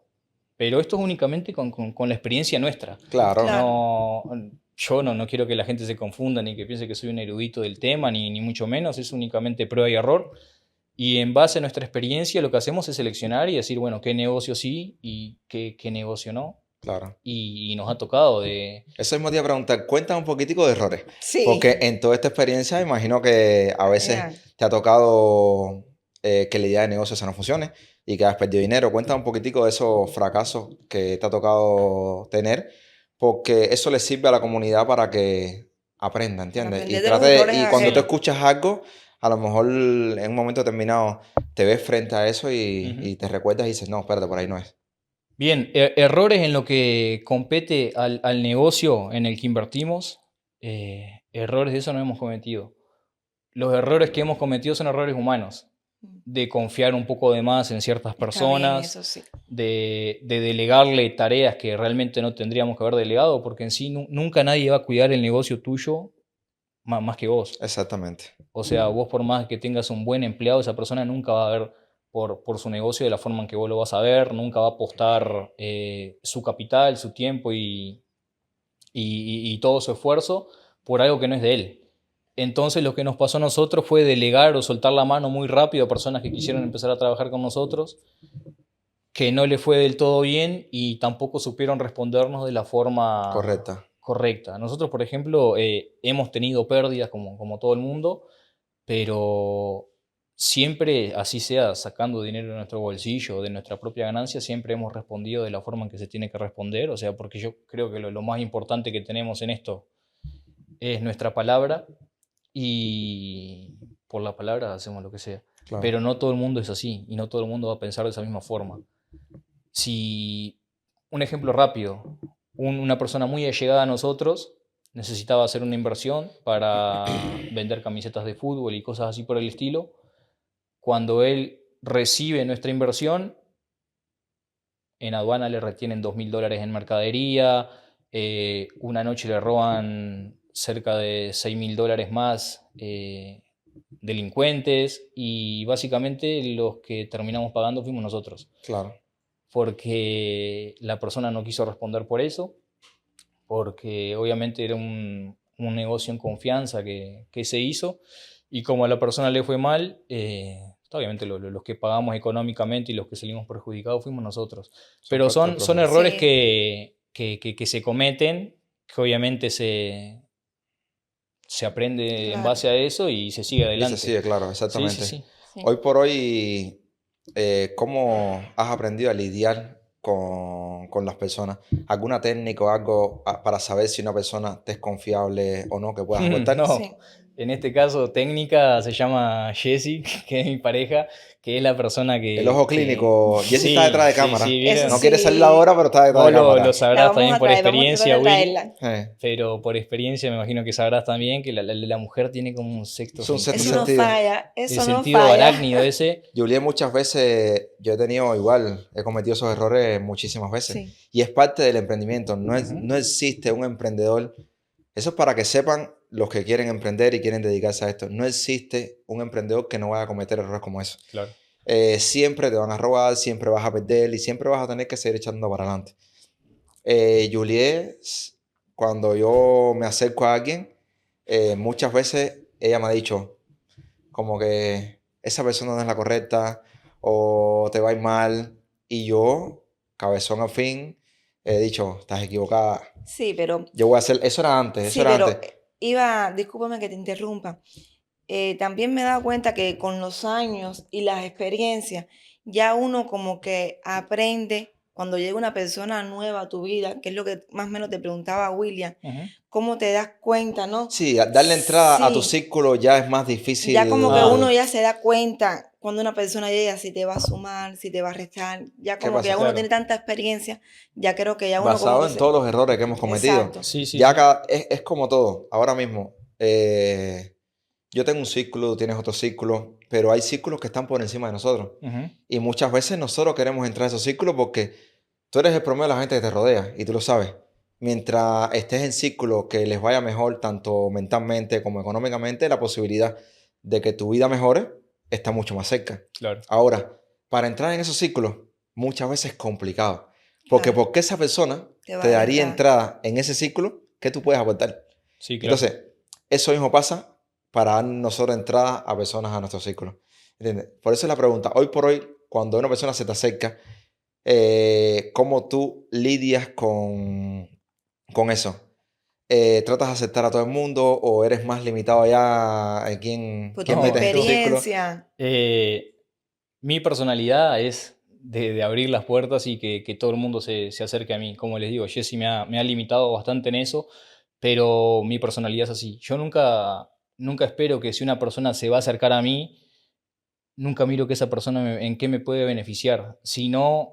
A: pero esto es únicamente con la experiencia nuestra.
B: Claro,
C: Claro.
A: No, yo no quiero que la gente se confunda ni que piense que soy un erudito del tema, ni mucho menos, es únicamente prueba y error. Y en base a nuestra experiencia lo que hacemos es seleccionar y decir, bueno, qué negocio sí y qué negocio no.
B: Claro.
A: y nos ha tocado de...
B: Eso mismo te iba a preguntar, cuéntame un poquitico de errores.
C: Sí.
B: Porque en toda esta experiencia imagino que a veces
C: Ya.
B: te ha tocado que la idea de negocio esa no funcione y que has perdido dinero. Cuéntame un poquitico de esos fracasos que te ha tocado tener, porque eso le sirve a la comunidad para que aprenda,
C: Para
B: ¿entiendes?
C: aprender de los errores
B: Y cuando tú
C: ajenos.
B: escuchas algo, a lo mejor en un momento determinado te ves frente a eso
A: Ujú.
B: y te recuerdas y dices, no, espérate, por ahí no es.
A: Bien, errores en lo que compete al negocio en el que invertimos, errores de eso no hemos cometido. Los errores que hemos cometido son errores humanos, de confiar un poco de más en ciertas
C: Está bien,
A: personas,
C: eso sí.
A: de delegarle tareas que realmente no tendríamos que haber delegado, porque en sí nunca nadie va a cuidar el negocio tuyo más que vos.
B: Exactamente.
A: O sea, vos por más que tengas un buen empleado, esa persona nunca va a ver por su negocio de la forma en que vos lo vas a ver, nunca va a apostar su capital, su tiempo y todo su esfuerzo por algo que no es de él. Entonces lo que nos pasó a nosotros fue delegar o soltar la mano muy rápido a personas que quisieron empezar a trabajar con nosotros, que no le fue del todo bien y tampoco supieron respondernos de la forma
B: Correcta.
A: correcta. Nosotros, por ejemplo, hemos tenido pérdidas como todo el mundo, pero siempre, así sea, sacando dinero de nuestro bolsillo, de nuestra propia ganancia, siempre hemos respondido de la forma en que se tiene que responder. O sea, porque yo creo que lo más importante que tenemos en esto es nuestra palabra y por la palabra hacemos lo que sea.
B: Claro.
A: Pero no todo el mundo es así y no todo el mundo va a pensar de esa misma forma. Si, un ejemplo rápido, una persona muy allegada a nosotros necesitaba hacer una inversión para vender camisetas de fútbol y cosas así por el estilo. Cuando él recibe nuestra inversión, en aduana le retienen $2.000 en mercadería, una noche le roban cerca de $6.000 más delincuentes y básicamente los que terminamos pagando fuimos nosotros,
B: Claro.
A: porque la persona no quiso responder por eso, porque obviamente era un negocio en confianza que se hizo y como a la persona le fue mal, obviamente los que pagamos económicamente y los que salimos perjudicados fuimos nosotros. Pero son errores
C: Sí.
A: que se cometen, que obviamente se aprende en
C: Claro.
A: base a eso y se sigue
B: Y
A: adelante.
B: se sigue, claro,
A: Sí,
B: exactamente.
A: sí, sí.
C: Sí.
B: Hoy por hoy, ¿cómo has aprendido a lidiar con las personas? ¿Alguna técnica o algo para saber si una persona te es confiable o no que puedas aportar?
A: No,
C: Sí.
A: en este caso técnica se llama Jessie, que es mi pareja, que es la persona
B: El ojo clínico. Jessy está detrás de cámara.
A: Sí,
C: Eso
A: ¿vieron?
B: No quiere salir
C: sí.
B: ahora, pero está detrás
A: Vos
B: de cámara.
A: lo
C: La
A: sabrás
C: vamos
A: también
C: a
A: por
C: traer, vamos a
A: experiencia,
C: tratar de
A: Willy,
C: traerla.
A: pero por experiencia me imagino que sabrás también que la mujer tiene como un sexto
B: Es un sexto
C: Eso no
A: sentido,
B: sentido.
C: falla,
A: el
C: eso no
A: sentido
C: falla.
A: arácnido ese.
B: Juliet, muchas veces, yo he tenido igual, he cometido esos errores muchísimas veces.
C: Sí.
B: Y es parte del emprendimiento.
A: Ujú.
B: No existe un emprendedor. Eso es para que sepan los que quieren emprender y quieren dedicarse a esto. No existe un emprendedor que no vaya a cometer errores como eso.
A: Claro.
B: Siempre te van a robar, siempre vas a perder y siempre vas a tener que seguir echando para adelante. Juliet, cuando yo me acerco a alguien, muchas veces ella me ha dicho como que esa persona no es la correcta o te va a ir mal. Y yo, cabezón al fin, he dicho, estás equivocada.
C: Sí, pero
B: Yo voy a hacer, eso era antes, eso
C: sí,
B: era
C: pero
B: antes.
C: discúlpame que te interrumpa. También me he dado cuenta que con los años y las experiencias, ya uno como que aprende cuando llega una persona nueva a tu vida, que es lo que más o menos te preguntaba William,
A: Ujú.
C: cómo te das cuenta, ¿no?
B: Sí, darle entrada a tu
C: Sí,
B: círculo ya es más difícil.
C: ya como que
A: Ah.
C: uno ya se da cuenta cuando una persona llega, si te va a sumar, si te va a restar, ya
B: ¿Qué
C: como que
B: pasa?
C: ya uno
A: Claro.
C: tiene tanta experiencia, ya creo que ya uno como
B: Basado
C: que
B: en
C: se...
B: todos los errores que hemos cometido.
C: Exacto.
A: Sí, sí,
B: Ya
A: sí.
B: es como todo. Ahora mismo, yo tengo un círculo, tú tienes otro círculo, pero hay círculos que están por encima de nosotros.
A: Ujú.
B: Y muchas veces nosotros queremos entrar a esos círculos porque tú eres el promedio de la gente que te rodea y tú lo sabes. Mientras estés en círculos que les vaya mejor, tanto mentalmente como económicamente, la posibilidad de que tu vida mejore está mucho más cerca.
A: Claro.
B: Ahora, para entrar en esos círculos, muchas veces es complicado. Porque
C: Claro.
B: ¿por qué esa persona
C: Te va
B: te
C: a dar
B: daría
C: entrada.
B: entrada en ese círculo que tú puedes aportar?
A: Sí, claro.
B: Entonces, eso mismo pasa para dar nosotros entrada a personas a nuestro círculo. ¿Entiendes? Por eso es la pregunta. Hoy por hoy, cuando una persona se te acerca, ¿Cómo tú lidias con eso? ¿Tratas de aceptar a todo el mundo o eres más limitado allá a
C: Por
B: quién
C: tu
A: No,
B: metes en tu círculo?
C: experiencia.
A: Mi personalidad es de abrir las puertas y que todo el mundo se acerque a mí. Como les digo, Jesse me ha limitado bastante en eso, pero mi personalidad es así. Yo nunca espero que si una persona se va a acercar a mí, nunca miro que esa persona en qué me puede beneficiar, sino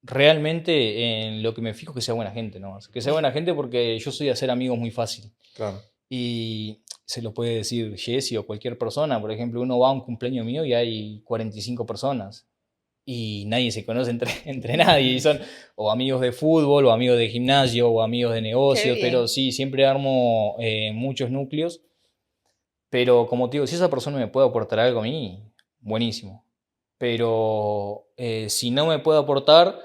A: realmente en lo que me fijo que sea buena gente, ¿no? Que sea buena gente porque yo soy de hacer amigos muy fácil.
B: Claro.
A: Y se lo puede decir Jesse o cualquier persona. Por ejemplo, uno va a un cumpleaños mío y hay 45 personas y nadie se conoce entre nadie. Y son o amigos de fútbol, o amigos de gimnasio, o amigos de
C: Qué
A: negocios, pero
C: bien.
A: sí, siempre armo muchos núcleos. Pero como te digo, si esa persona me puede aportar algo a mí, buenísimo. Pero si no me puede aportar,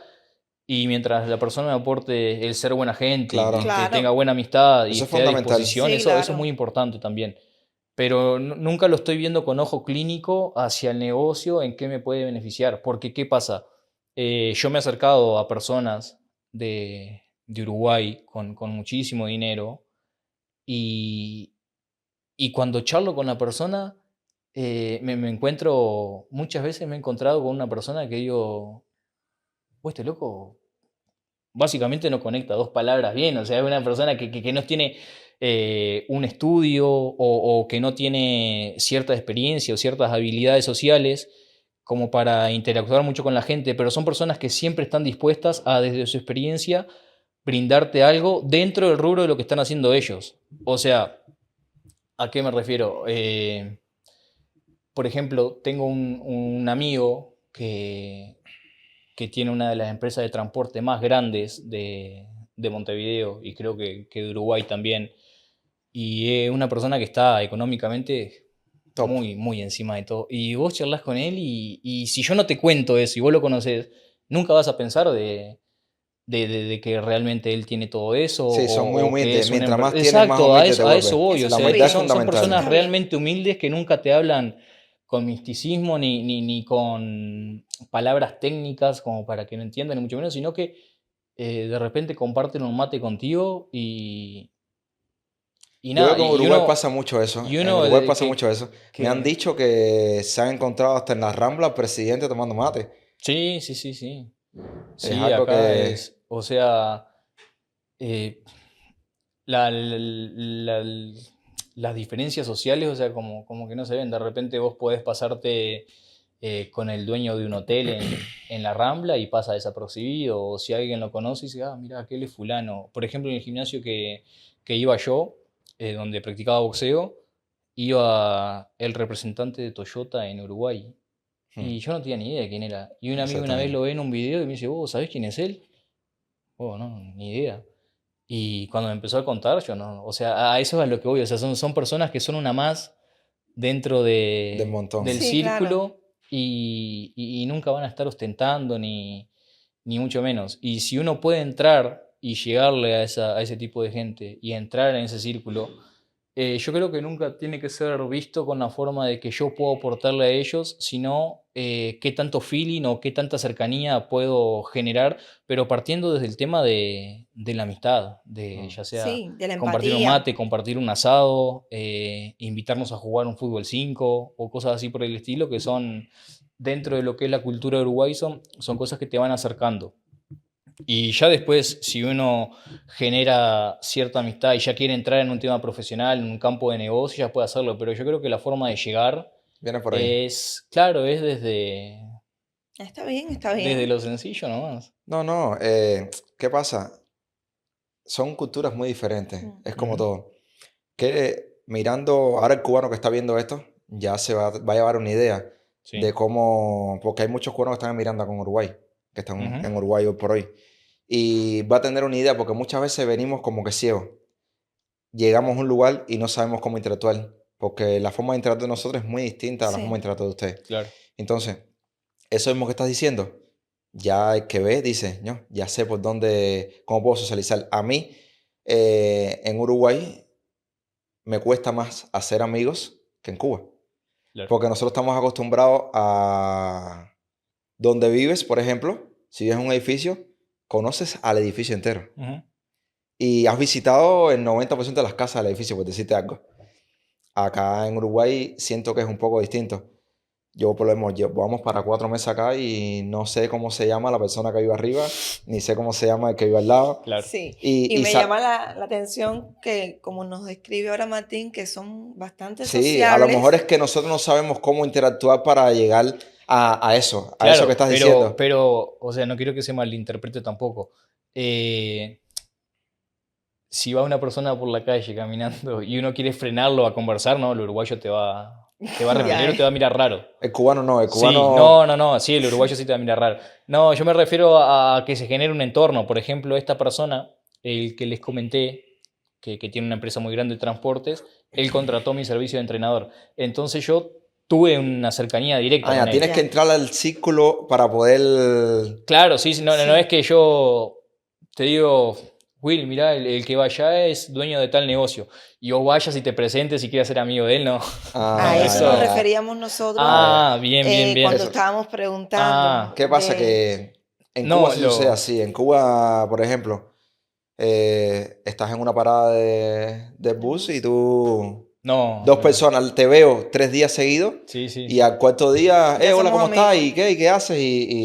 A: y mientras la persona me aporte el ser buena gente y
B: Claro.
A: que tenga
C: Claro.
A: buena amistad y
B: Eso es
A: esté a
B: fundamental.
A: disposición,
C: Sí,
A: eso es muy
C: claro.
A: importante también. Pero nunca lo estoy viendo con ojo clínico hacia el negocio, en qué me puede beneficiar. Porque, ¿qué pasa? Yo me he acercado a personas de Uruguay con muchísimo dinero y, y cuando charlo con la persona, me encuentro, muchas veces me he encontrado con una persona que digo, pues este loco básicamente no conecta dos palabras bien, o sea, es una persona que no tiene un estudio o que no tiene cierta experiencia o ciertas habilidades sociales como para interactuar mucho con la gente, pero son personas que siempre están dispuestas a, desde su experiencia, brindarte algo dentro del rubro de lo que están haciendo ellos. O sea, ¿a qué me refiero? Por ejemplo, tengo un amigo que tiene una de las empresas de transporte más grandes de Montevideo y creo que de Uruguay también. Y es una persona que está económicamente
B: Top.
A: muy encima de todo. Y vos charlas con él y si yo no te cuento eso y vos lo conoces, nunca vas a pensar de que realmente él tiene todo eso
B: Sí, son muy
A: o que
B: humildes.
A: es un
B: Mientras más tienes, más
A: Exacto,
B: humilde te
A: a eso
B: vuelves.
A: voy. O
C: Eso
B: La
C: está
A: sea,
B: humildad es
A: son,
C: bien.
A: son
C: Eso
A: personas
B: fundamental.
C: está bien.
A: realmente humildes que nunca te hablan con misticismo ni con palabras técnicas como para que no entiendan, ni mucho menos, sino que de repente comparten un mate contigo y
B: Yo creo
A: nada,
B: que en
A: y
B: Uruguay
A: uno,
B: pasa mucho eso.
A: y
B: En
A: uno
B: Uruguay pasa mucho eso. Me han
A: que
B: dicho que se han encontrado hasta en la Rambla presidente tomando mate.
A: sí, sí, sí, sí.
B: Es
A: Sí,
B: algo
A: acá
B: que...
A: es, o sea, eh, la- las diferencias sociales, o sea, como que no se ven. De repente vos podés pasarte con el dueño de un hotel en la Rambla y pasa desapercibido, o si alguien lo conoce y dice, ah, mira, aquel es fulano. Por ejemplo, en el gimnasio que iba yo, donde practicaba boxeo, iba el representante de Toyota en Uruguay.
B: Hmm,
A: Y yo no tenía ni idea de quién era. Y un amigo una vez
B: exactamente.
A: lo ve en un video y me dice, vos, ¿sabés quién es él? Oh, no, ni idea. Y cuando me empezó a contar, yo no, o sea, a eso es a lo que voy, o sea, son personas que son una más dentro
B: Del montón.
A: del
C: Sí, claro.
A: círculo y nunca van a estar ostentando ni mucho menos. Y si uno puede entrar y llegarle a ese tipo de gente y entrar en ese círculo, yo creo que nunca tiene que ser visto con la forma de que yo puedo aportarle a ellos, sino qué tanto feeling o qué tanta cercanía puedo generar, pero partiendo desde el tema de la amistad, de
B: Hmm.
A: ya sea
C: Sí, de la
A: compartir un
C: empatía.
A: mate, compartir un asado, invitarnos a jugar un fútbol 5 o cosas así por el estilo, que son dentro de lo que es la cultura de Uruguay, son cosas que te van acercando. Y ya después, si uno genera cierta amistad y ya quiere entrar en un tema profesional, en un campo de negocio, ya puede hacerlo. Pero yo creo que la forma de llegar
B: Viene por ahí.
A: es, claro, es
C: Está
A: desde
C: bien.
A: lo sencillo nomás.
B: No, no. ¿Qué pasa? Son culturas muy diferentes.
C: Mm.
B: Es como
A: Ujú.
B: todo. Que mirando, ahora el cubano que está viendo esto, ya va a llevar una idea de
A: Sí.
B: cómo, porque hay muchos cubanos que están mirando con Uruguay, que están
A: Ujú.
B: en Uruguay hoy por hoy. Y va a tener una idea porque muchas veces venimos como que ciegos. Llegamos a un lugar y no sabemos cómo interactuar, porque la forma de interactuar de nosotros es muy distinta a la forma de
C: Sí.
B: interactuar de ustedes.
A: Claro.
B: Entonces, eso mismo que estás diciendo, ya el que ve dice, no, ya sé por dónde, cómo puedo socializar. A mí, en Uruguay, me cuesta más hacer amigos que en Cuba.
A: Claro.
B: Porque nosotros estamos acostumbrados a donde vives, por ejemplo. si vives en un edificio, conoces al edificio entero.
A: Ujú.
B: Y has visitado el 90% de las casas del edificio, por decirte algo. Acá en Uruguay siento que es un poco distinto. Yo por lo menos vamos para 4 meses acá y no sé cómo se llama la persona que vive arriba, ni sé cómo se llama el que vive al lado.
A: Claro.
C: Sí,
B: Y,
C: y
B: y
C: me
B: sa-
C: llama la atención que, como nos describe ahora Martín, que son bastante
B: sí, a lo mejor
C: sociables.
B: es que nosotros no sabemos cómo interactuar para llegar a eso que
A: Claro,
B: estás diciendo.
A: pero, o sea, no quiero que se malinterprete tampoco. Si va una persona por la calle caminando y uno quiere frenarlo a conversar, no, el uruguayo te va a
C: Ya
A: repeler o te va a mirar raro.
B: El cubano no, el
A: Sí,
B: cubano...
A: no, sí, el uruguayo sí te va a mirar raro. No, yo me refiero a que se genere un entorno. Por ejemplo, esta persona, el que les comenté, que tiene una empresa muy grande de transportes, él contrató mi servicio de entrenador. Entonces yo tuve una cercanía directa
B: Ah,
A: con
B: ya,
A: él.
B: tienes que
C: Ya.
B: entrar al círculo para poder...
A: Claro, sí, no, no
C: Sí.
A: es que yo te digo, Will, mirá, el que va allá es dueño de tal negocio. Y vos vayas y te presentes y quieras ser amigo de él, no.
B: Ah,
C: A
A: No,
B: ya,
C: eso
B: ya,
C: nos
A: eso.
B: ya.
C: referíamos nosotros
B: Ah, ya.
A: Ah, bien, bien, bien.
C: cuando
B: Eso.
C: estábamos preguntando
A: Ah,
B: ¿Qué pasa?
C: de...
B: Que en Cuba
A: no,
B: sí sucede así. En Cuba, por ejemplo, estás en una parada de bus y tú...
A: no,
B: Dos personas, te veo 3 días seguidos
A: sí, sí,
B: y al cuarto día,
C: Ya
B: hola,
C: somos
B: ¿cómo estás?
C: amigos
B: ¿Y qué? ¿Y qué haces?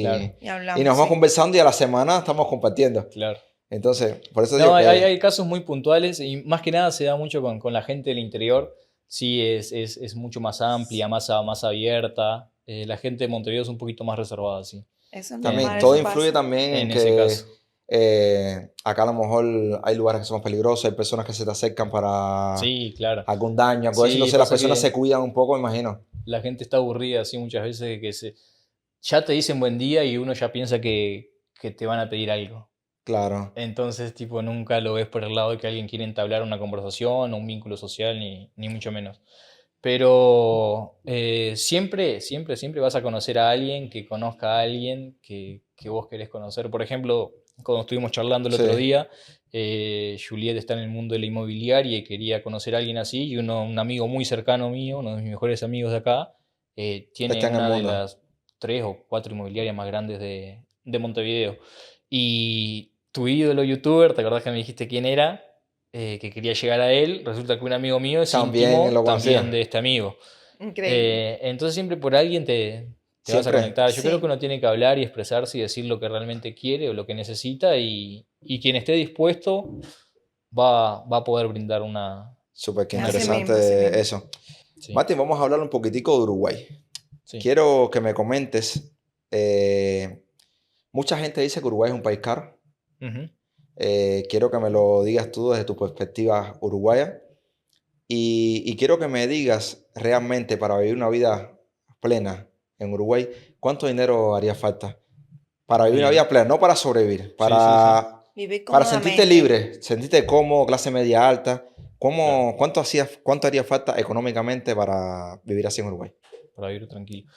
A: claro,
C: y
B: Y nos
C: hablamos,
B: vamos
C: sí.
B: conversando y a la semana estamos compartiendo.
A: claro.
B: Entonces, por eso
A: No,
B: digo que...
A: hay casos muy puntuales y más que nada se da mucho con la gente del interior. Sí, es mucho más amplia, más abierta. La gente de Montevideo es un poquito más reservada, sí,
C: Eso es
B: También,
C: normal,
B: todo
C: eso
B: influye
C: pasa.
B: también en
A: en ese caso.
B: que acá a lo mejor hay lugares que son peligrosos, hay personas que se te acercan para
A: Sí, claro.
B: algún daño, algo así.
A: Sí,
B: Entonces las
A: pasa
B: personas se
A: que
B: cuidan un poco, me imagino.
A: la gente está aburrida así muchas veces de que ya te dicen buen día y uno ya piensa que te van a pedir algo.
B: Claro.
A: Entonces, tipo, nunca lo ves por el lado de que alguien quiere entablar una conversación o un vínculo social, ni mucho menos. Pero siempre vas a conocer a alguien que conozca a alguien que vos querés conocer. Por ejemplo, cuando estuvimos charlando el otro
B: Sí.
A: día, Juliet está en el mundo de la inmobiliaria y quería conocer a alguien así, y un amigo muy cercano mío, uno de mis mejores amigos de acá, tiene
B: Está en el
A: una de
B: mundo.
A: las 3 o 4 inmobiliarias más grandes de Montevideo. Y tu ídolo youtuber, ¿te acordás que me dijiste quién era? Que quería llegar a él, resulta que un amigo mío es
B: También
A: íntimo
B: lo
A: también
B: conocía.
A: de este amigo.
C: Increíble.
A: Entonces siempre por alguien te vas a
B: Siempre.
A: conectar. Yo creo que
C: Sí,
A: uno tiene que hablar y expresarse y decir lo que realmente quiere o lo que necesita, y quien esté dispuesto va a poder brindar una...
B: Súper que
A: una
C: así
A: ayuda.
C: mismo, así
B: interesante
C: mismo.
B: eso.
A: Sí,
B: Martín, vamos a hablar un poquitico de Uruguay.
A: sí.
B: Quiero que me comentes. Mucha gente dice que Uruguay es un país caro.
A: Ujú.
B: Quiero que me lo digas tú desde tu perspectiva uruguaya. Y quiero que me digas realmente para vivir una vida plena en Uruguay, ¿cuánto dinero haría falta? Para vivir una
A: Bien.
B: vida plena, no para sobrevivir,
A: Sí, sí, sí.
C: Vivir
B: para sentirte
C: cómodamente.
B: libre, sentirte cómodo, clase media alta.
A: Claro,
B: ¿Cuánto haría falta económicamente para vivir así en Uruguay?
A: para vivir tranquilo.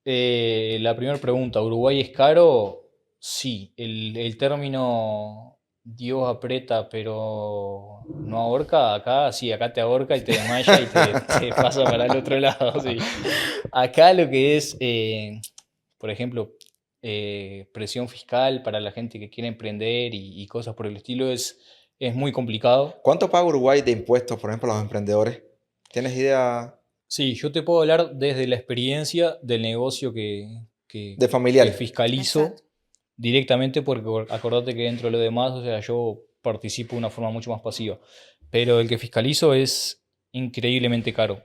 A: La primera pregunta, ¿Uruguay es caro? Sí, el término Dios aprieta pero no ahorca, acá sí, acá te ahorca y te desmaya y te pasa para el otro lado. Sí. Acá lo que es, por ejemplo, presión fiscal para la gente que quiere emprender y cosas por el estilo es muy complicado.
B: ¿Cuánto paga Uruguay de impuestos, por ejemplo, a los emprendedores? ¿Tienes idea
A: Sí, yo te puedo hablar desde la experiencia del negocio
B: de
A: que
B: familiar?
A: fiscalizo
C: Exacto.
A: directamente, porque acordate que dentro de lo demás, o sea, yo participo de una forma mucho más pasiva. Pero el que fiscalizo es increíblemente caro.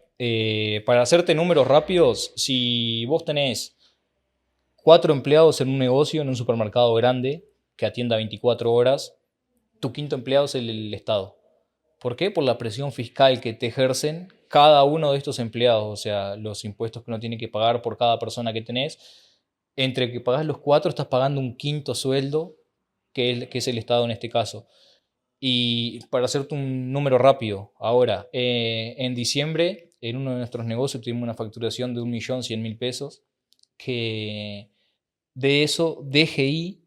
A: Para hacerte números rápidos, si vos tenés 4 empleados en un negocio, en un supermercado grande, que atienda 24 horas, tu quinto empleado es el Estado. ¿Por qué? Por la presión fiscal que te ejercen cada uno de estos empleados, o sea, los impuestos que uno tiene que pagar por cada persona que tenés. Entre que pagás los 4, estás pagando un quinto sueldo, que es el Estado en este caso. Y para hacerte un número rápido, ahora, en diciembre, en uno de nuestros negocios tuvimos una facturación de 1.100.000 pesos, que de eso DGI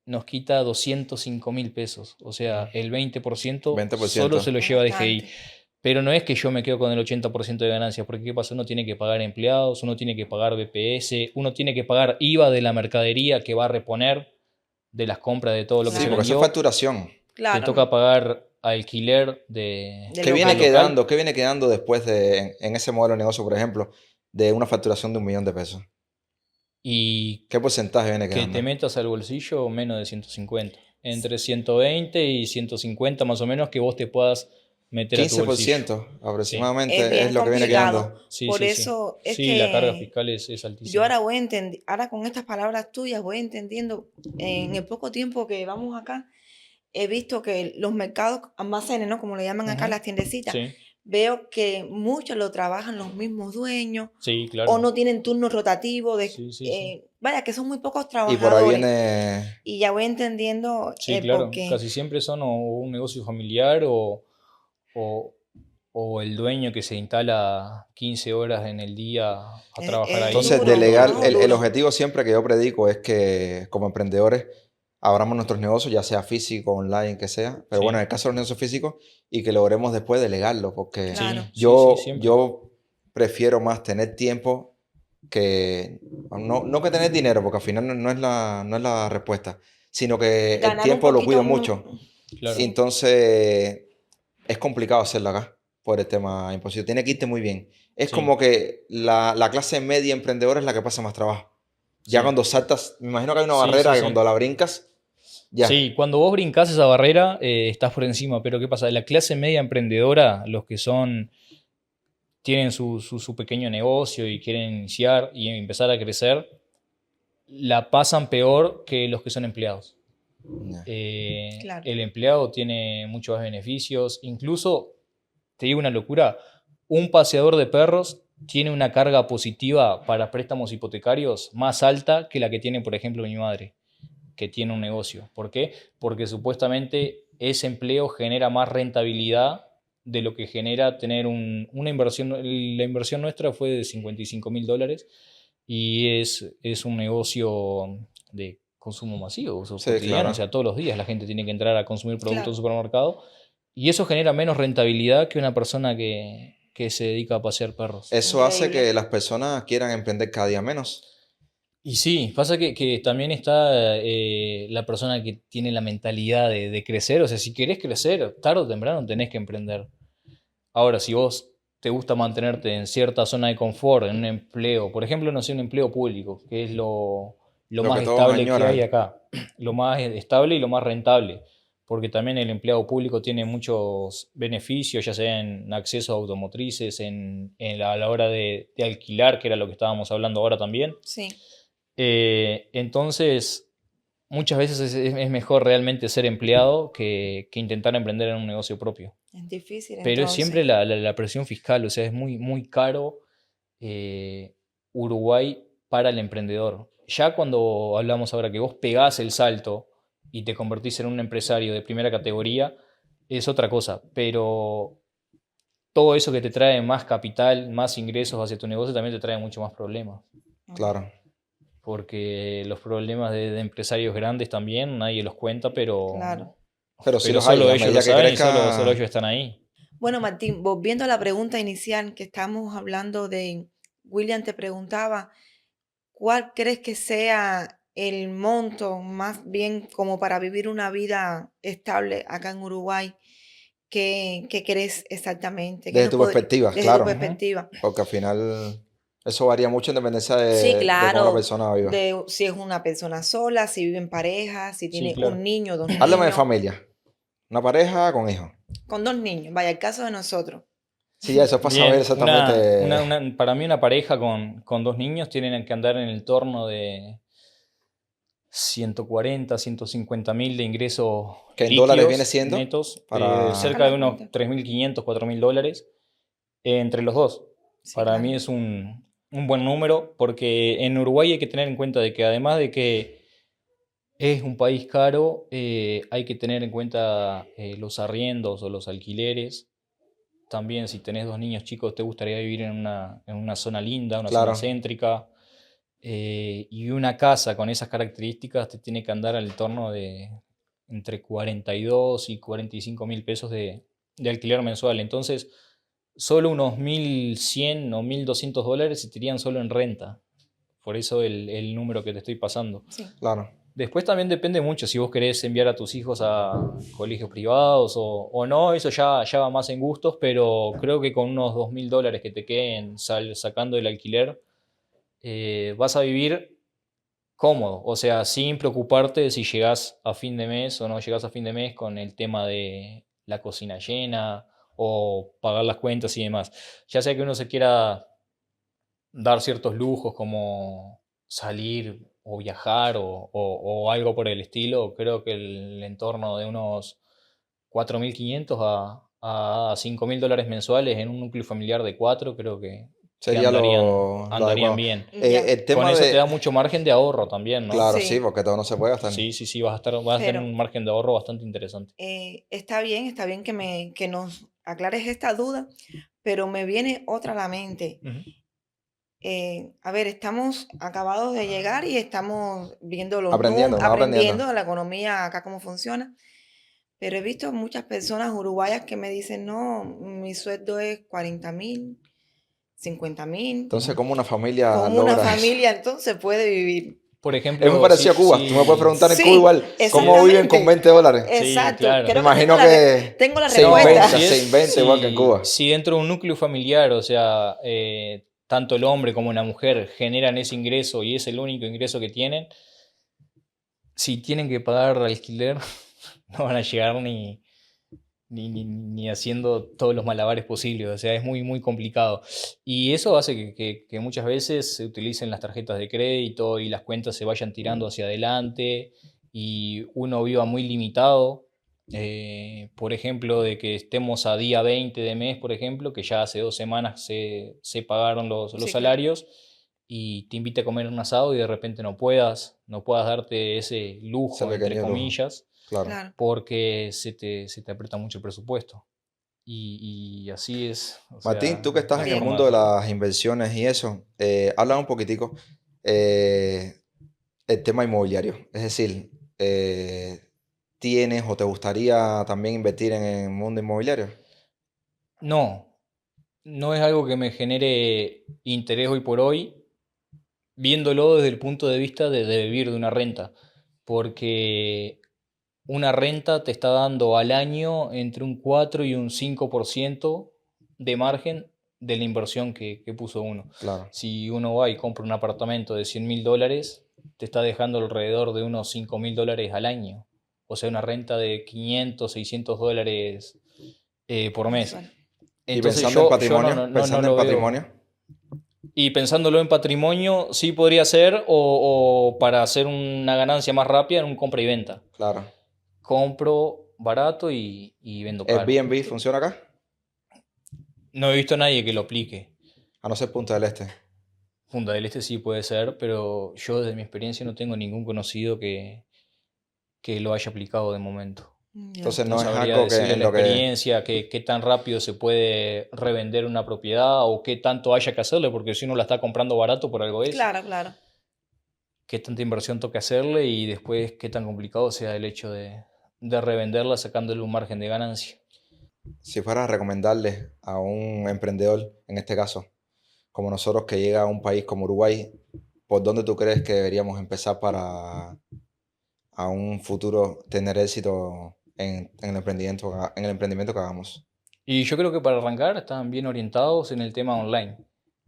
A: nos quita 205.000 pesos. O sea, el 20% solo
B: 20%.
A: se lo
C: Es
A: lleva DGI.
C: bastante.
A: Pero no es que yo me quedo con el 80% de ganancias, porque ¿qué pasa? Uno tiene que pagar empleados, uno tiene que pagar BPS, uno tiene que pagar IVA de la mercadería que va a reponer, de las compras de todo lo que
B: Sí,
A: se
C: Claro.
B: porque eso es
A: vendió.
B: facturación.
A: Te
C: Claro.
A: toca pagar alquiler de
C: Del
B: ¿Qué viene
C: local.
B: quedando? ¿Qué viene quedando después en ese modelo de negocio, por ejemplo, de una facturación de 1 millón de pesos?
A: Y
B: ¿Qué porcentaje viene
A: que te
B: quedando?
A: metas al bolsillo menos de 150. Entre 120 y 150 más o menos que vos te puedas meter a tu bolsillo.
B: 15%
A: Sí,
C: Es
B: aproximadamente es
C: bien
B: lo que viene
C: complicado.
B: quedando.
A: sí,
C: Por
A: sí, sí.
C: eso es
A: Sí, la carga
C: que
A: fiscal es
C: yo
A: altísima.
C: ahora ahora con estas palabras tuyas voy entendiendo, en el poco tiempo que vamos acá, he visto que los mercados almacenes, ¿no? Como le llaman acá
A: Ujú.
C: las tiendecitas,
A: Sí,
C: veo que muchos lo trabajan los mismos dueños
A: sí,
C: o
A: claro.
C: no tienen turnos rotativos,
A: Sí, sí, sí.
C: vaya, que son muy pocos
B: Y por ahí
C: trabajadores.
B: viene...
C: Y ya voy entendiendo
A: Sí,
C: el
A: claro.
C: porqué.
A: Casi siempre son o un negocio familiar o, o el dueño que se instala 15 horas en el día a trabajar
C: Es
A: ahí.
B: Entonces,
C: duro, un
B: delegar,
C: trabajo
B: el
C: duro.
B: objetivo siempre que yo predico es que como emprendedores abramos nuestros negocios, ya sea físico, online, que sea, pero bueno, en
A: Sí,
B: el caso de los negocios físicos, y que logremos después delegarlo, porque
A: sí,
C: Claro.
A: sí, sí,
B: yo,
A: siempre.
B: yo prefiero más tener tiempo que, no que tener dinero, porque al final no es la respuesta, sino que el
C: Ganar un
B: tiempo lo
C: poquito,
B: cuido mucho.
A: Claro.
C: sí,
B: Entonces, es complicado hacerlo acá por el tema imposible. Tiene que irte muy bien. Es
A: Sí,
B: como que la clase media emprendedora es la que pasa más trabajo. Ya
A: sí.
B: cuando saltas, me imagino que hay una
A: Sí,
B: barrera
A: sí,
B: que
A: sí.
B: cuando la brincas, ya.
A: Sí, cuando vos brincás esa barrera, estás por encima. Pero ¿qué pasa? La clase media emprendedora, los que tienen su pequeño negocio y quieren iniciar y empezar a crecer, la pasan peor que los que son empleados.
B: Ya.
C: claro.
A: El empleado tiene muchos más beneficios. Incluso, te digo una locura, un paseador de perros tiene una carga positiva para préstamos hipotecarios más alta que la que tiene, por ejemplo, mi madre, que tiene un negocio. ¿Por qué? Porque supuestamente ese empleo genera más rentabilidad de lo que genera tener una inversión. La inversión nuestra fue de $55.000 y es un negocio de consumo masivo, o
B: Sí,
A: cotidiano, o
B: claro.
A: sea, todos los días la gente tiene que entrar a consumir productos en
C: Claro.
A: un supermercado y eso genera menos rentabilidad que una persona que se dedica a pasear perros.
B: Eso hace
C: Increíble.
B: que las personas quieran emprender cada día menos.
A: Y sí, pasa que también está la persona que tiene la mentalidad de crecer, o sea, si querés crecer, tarde o temprano tenés que emprender. Ahora, si vos te gusta mantenerte en cierta zona de confort, en un empleo, por ejemplo, no sé, un empleo público, que es lo
B: Lo
A: más
B: que todos
A: estable que hay
B: añoran.
A: acá, lo más estable y lo más rentable, porque también el empleado público tiene muchos beneficios, ya sea en acceso a automotrices, a la hora de alquilar, que era lo que estábamos hablando ahora también.
C: Sí,
A: Entonces, muchas veces es mejor realmente ser empleado que intentar emprender en un negocio propio.
C: es difícil
A: Pero es
C: entonces.
A: siempre la presión fiscal, o sea, es muy, muy caro Uruguay para el emprendedor. Ya cuando hablamos ahora que vos pegás el salto y te convertís en un empresario de primera categoría, es otra cosa, pero todo eso que te trae más capital, más ingresos hacia tu negocio, también te trae mucho más problemas.
B: Claro.
A: Porque los problemas de empresarios grandes también nadie los cuenta,
C: Claro.
B: Pero sí
A: pero
B: los hay. En
A: solo
B: la
A: ellos lo
B: medida que
A: saben y solo
B: crezca,
A: ellos están ahí.
C: Bueno, Martín, volviendo a la pregunta inicial que estamos hablando de, William te preguntaba, ¿cuál crees que sea el monto más bien como para vivir una vida estable acá en Uruguay? ¿Qué crees exactamente?
B: desde tu perspectiva,
C: Desde tu
B: claro.
A: Ujú.
C: perspectiva?
B: Porque al final eso varía mucho en dependencia
C: Sí,
B: de cómo la
C: claro,
B: persona viva.
C: de si es una persona sola, si vive en pareja, si
A: Sí,
C: tiene un
A: claro.
C: niño, dos
B: Háblame de
C: niños,
B: familia. Una pareja con hijos.
C: con dos niños, vaya, el caso de nosotros.
B: Sí, eso es para saber
A: Bien,
B: exactamente
A: para mí una pareja con dos niños tienen que andar en el torno de 140, 150.000 de ingresos
B: que en dólares viene
A: líquidos,
B: siendo
A: netos,
C: Sacar
A: cerca de
C: la
A: unos
C: cuenta.
A: 3.500, 4.000 dólares entre los dos.
C: Sí,
A: Para
C: claro.
A: mí es un buen número porque en Uruguay hay que tener en cuenta de que además de que es un país caro, hay que tener en cuenta los arriendos o los alquileres. También si tenés dos niños chicos, te gustaría vivir en una zona linda, una zona
B: claro.
A: céntrica. Y una casa con esas características te tiene que andar al torno de entre 42 y 45.000 pesos de alquiler mensual. Entonces, solo unos 1.100 o 1.200 dólares se te irían solo en renta. Por eso el número que te estoy pasando.
C: Sí.
B: Claro.
A: Después también depende mucho si vos querés enviar a tus hijos a colegios privados o no, eso ya va más en gustos, pero creo que con unos 2.000 dólares que te queden sacando el alquiler, vas a vivir cómodo, o sea, sin preocuparte de si llegás a fin de mes o no llegás a fin de mes con el tema de la cocina llena o pagar las cuentas y demás. Ya sea que uno se quiera dar ciertos lujos como salir o viajar o algo por el estilo, creo que el entorno de unos 4.500 a 5.000 dólares mensuales en un núcleo familiar de 4, creo que
B: Sería lo
A: andarían
B: adecuado.
A: bien.
C: Ya.
B: El
A: Con
B: tema
A: eso te
B: de...
A: da mucho margen de ahorro también, ¿no?
B: Claro,
C: Sí.
B: sí, porque todo no se puede gastar.
A: Sí, vas a tener
C: Pero
A: un margen de ahorro bastante interesante.
C: está bien que nos aclares esta duda, pero me viene otra a la mente.
A: Ujú.
C: A ver, estamos acabados de llegar y estamos viendo los
B: Aprendiendo,
C: números,
B: más aprendiendo.
C: aprendiendo la economía acá cómo funciona. Pero he visto muchas personas uruguayas que me dicen, no, mi sueldo es 40.000, 50.000,
B: Entonces, ¿cómo una familia
C: como una
B: logra eso?
C: familia entonces puede vivir.
A: Por
B: Es muy
A: ejemplo,
B: parecido a Cuba. Tú me puedes preguntar en Cuba
C: Sí,
B: igual, ¿cómo viven con
C: exactamente.
B: 20 dólares?
A: Sí,
C: Exacto.
A: claro.
B: Me
C: Creo que
B: imagino que
C: tengo la
B: se
A: No,
C: respuesta.
B: inventa, se inventa igual que en Cuba.
A: si dentro de un núcleo familiar, o sea, tanto el hombre como la mujer generan ese ingreso y es el único ingreso que tienen, si tienen que pagar alquiler, no van a llegar ni haciendo todos los malabares posibles, o sea, es muy complicado. Y eso hace que muchas veces se utilicen las tarjetas de crédito y las cuentas se vayan tirando hacia adelante y uno viva muy limitado. Por ejemplo, de que estemos a día 20 de mes, por ejemplo, que ya hace 2 semanas se pagaron los
C: Sí, claro.
A: salarios y te invite a comer un asado y de repente no puedas darte ese
B: Ese
A: lujo, entre
B: pequeño lujo.
A: comillas,
B: Claro.
C: Claro.
A: porque se te aprieta mucho el presupuesto. Y así es. O
B: Martín,
A: sea,
B: tú que estás
A: la
B: en el
C: Bien.
A: forma
B: mundo
A: de
B: de
A: hacerlo.
B: las inversiones y eso, habla un poquitico el tema inmobiliario. Es decir, ¿tienes o te gustaría también invertir en el mundo inmobiliario?
A: No, no es algo que me genere interés hoy por hoy, viéndolo desde el punto de vista de vivir de una renta. Porque una renta te está dando al año entre un 4 y un 5% de margen de la inversión que puso uno.
B: Claro.
A: Si uno va y compra un apartamento de 100.000 dólares, te está dejando alrededor de unos 5.000 dólares al año. O sea, una renta de 500, 600 dólares por mes.
C: Mensual.
B: Y
A: Entonces
B: pensando en
A: yo
B: patrimonio,
A: no lo veo. Y pensándolo en patrimonio, sí podría ser, o para hacer una ganancia más rápida en un compra y venta.
B: claro.
A: Compro barato y vendo caro.
B: ¿Airbnb funciona acá?
A: No he visto a nadie que lo aplique.
B: A no ser Punta del Este.
A: Punta del Este sí puede ser, pero yo desde mi experiencia no tengo ningún conocido que lo haya aplicado de momento.
C: Ya.
B: Entonces
A: No
B: no es
A: sabría
B: algo que
A: decirle
B: en
A: la
B: lo que...
A: experiencia, qué tan rápido se puede revender una propiedad o qué tanto haya que hacerle, porque si uno la está comprando barato por algo es,
C: Claro, claro.
A: qué tanta inversión toca hacerle y después qué tan complicado sea el hecho de revenderla sacándole un margen de ganancia.
B: Si fuera a recomendarle a un emprendedor, en este caso, como nosotros que llega a un país como Uruguay, ¿por dónde tú crees que deberíamos empezar para a un futuro tener éxito en el emprendimiento que hagamos?
A: Y yo creo que para arrancar están bien orientados en el tema online,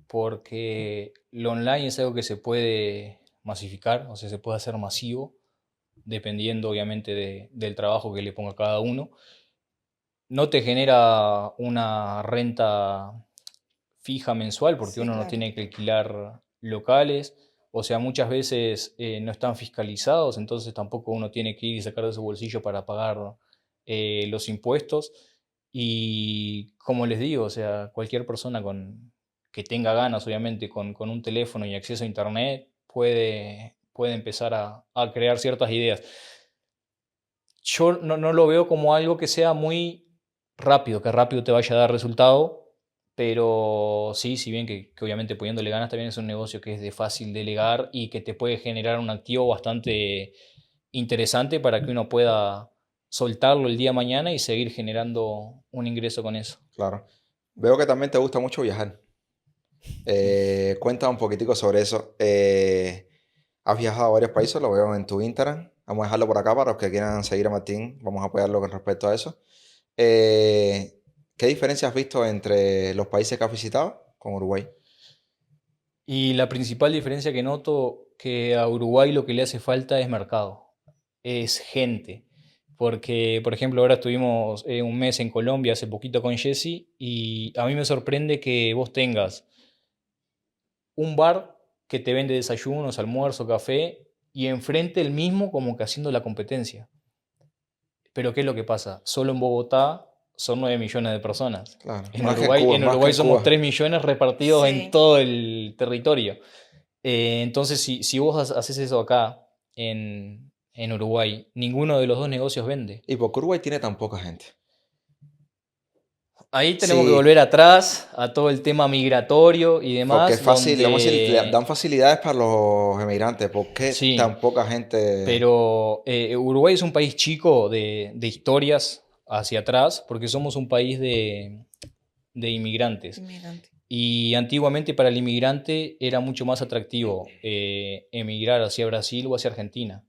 A: porque lo online es algo que se puede masificar, o sea, se puede hacer masivo, dependiendo obviamente del trabajo que le ponga cada uno. No te genera una renta fija mensual porque
C: Sí,
A: uno no
C: claro.
A: tiene que alquilar locales, o sea, muchas veces no están fiscalizados, entonces tampoco uno tiene que ir y sacar de su bolsillo para pagar los impuestos. Y como les digo, o sea, cualquier persona que tenga ganas, obviamente, con un teléfono y acceso a internet, puede empezar a crear ciertas ideas. Yo no lo veo como algo que sea muy rápido, que rápido te vaya a dar resultado, pero sí, si bien que obviamente poniéndole ganas también es un negocio que es de fácil delegar y que te puede generar un activo bastante interesante para que uno pueda soltarlo el día de mañana y seguir generando un ingreso con eso.
B: Claro. Veo que también te gusta mucho viajar. Cuéntame un poquitico sobre eso. Has viajado a varios países, lo veo en tu Instagram. Vamos a dejarlo por acá para los que quieran seguir a Martín. Vamos a apoyarlo con respecto a eso. ¿Qué diferencias has visto entre los países que has visitado con Uruguay?
A: Y la principal diferencia que noto que a Uruguay lo que le hace falta es mercado, es gente. Porque, por ejemplo, ahora estuvimos un mes en Colombia hace poquito con Jesse y a mí me sorprende que vos tengas un bar que te vende desayunos, almuerzo, café y enfrente el mismo como que haciendo la competencia. Pero ¿qué es lo que pasa? Solo en Bogotá son 9 millones de personas.
B: Claro,
A: En
B: más que en
A: Uruguay,
B: Cuba,
A: en
B: más que
A: Uruguay
B: en
A: somos
B: Cuba.
A: 3 millones repartidos en
C: Sí,
A: todo el territorio. Entonces, si vos haces eso acá, en Uruguay, ninguno de los dos negocios vende.
B: ¿Y por qué Uruguay tiene tan poca gente?
A: Ahí tenemos que
B: Sí,
A: volver atrás a todo el tema migratorio y
B: porque es
A: demás,
B: fácil, vamos a decir, le dan
A: donde
B: facilidades para los emigrantes. ¿Por qué tan
A: sí,
B: poca gente?
A: pero Uruguay es un país chico de historias hacia atrás, porque somos un país de inmigrantes.
C: inmigrante.
A: Y antiguamente para el inmigrante era mucho más atractivo emigrar hacia Brasil o hacia Argentina.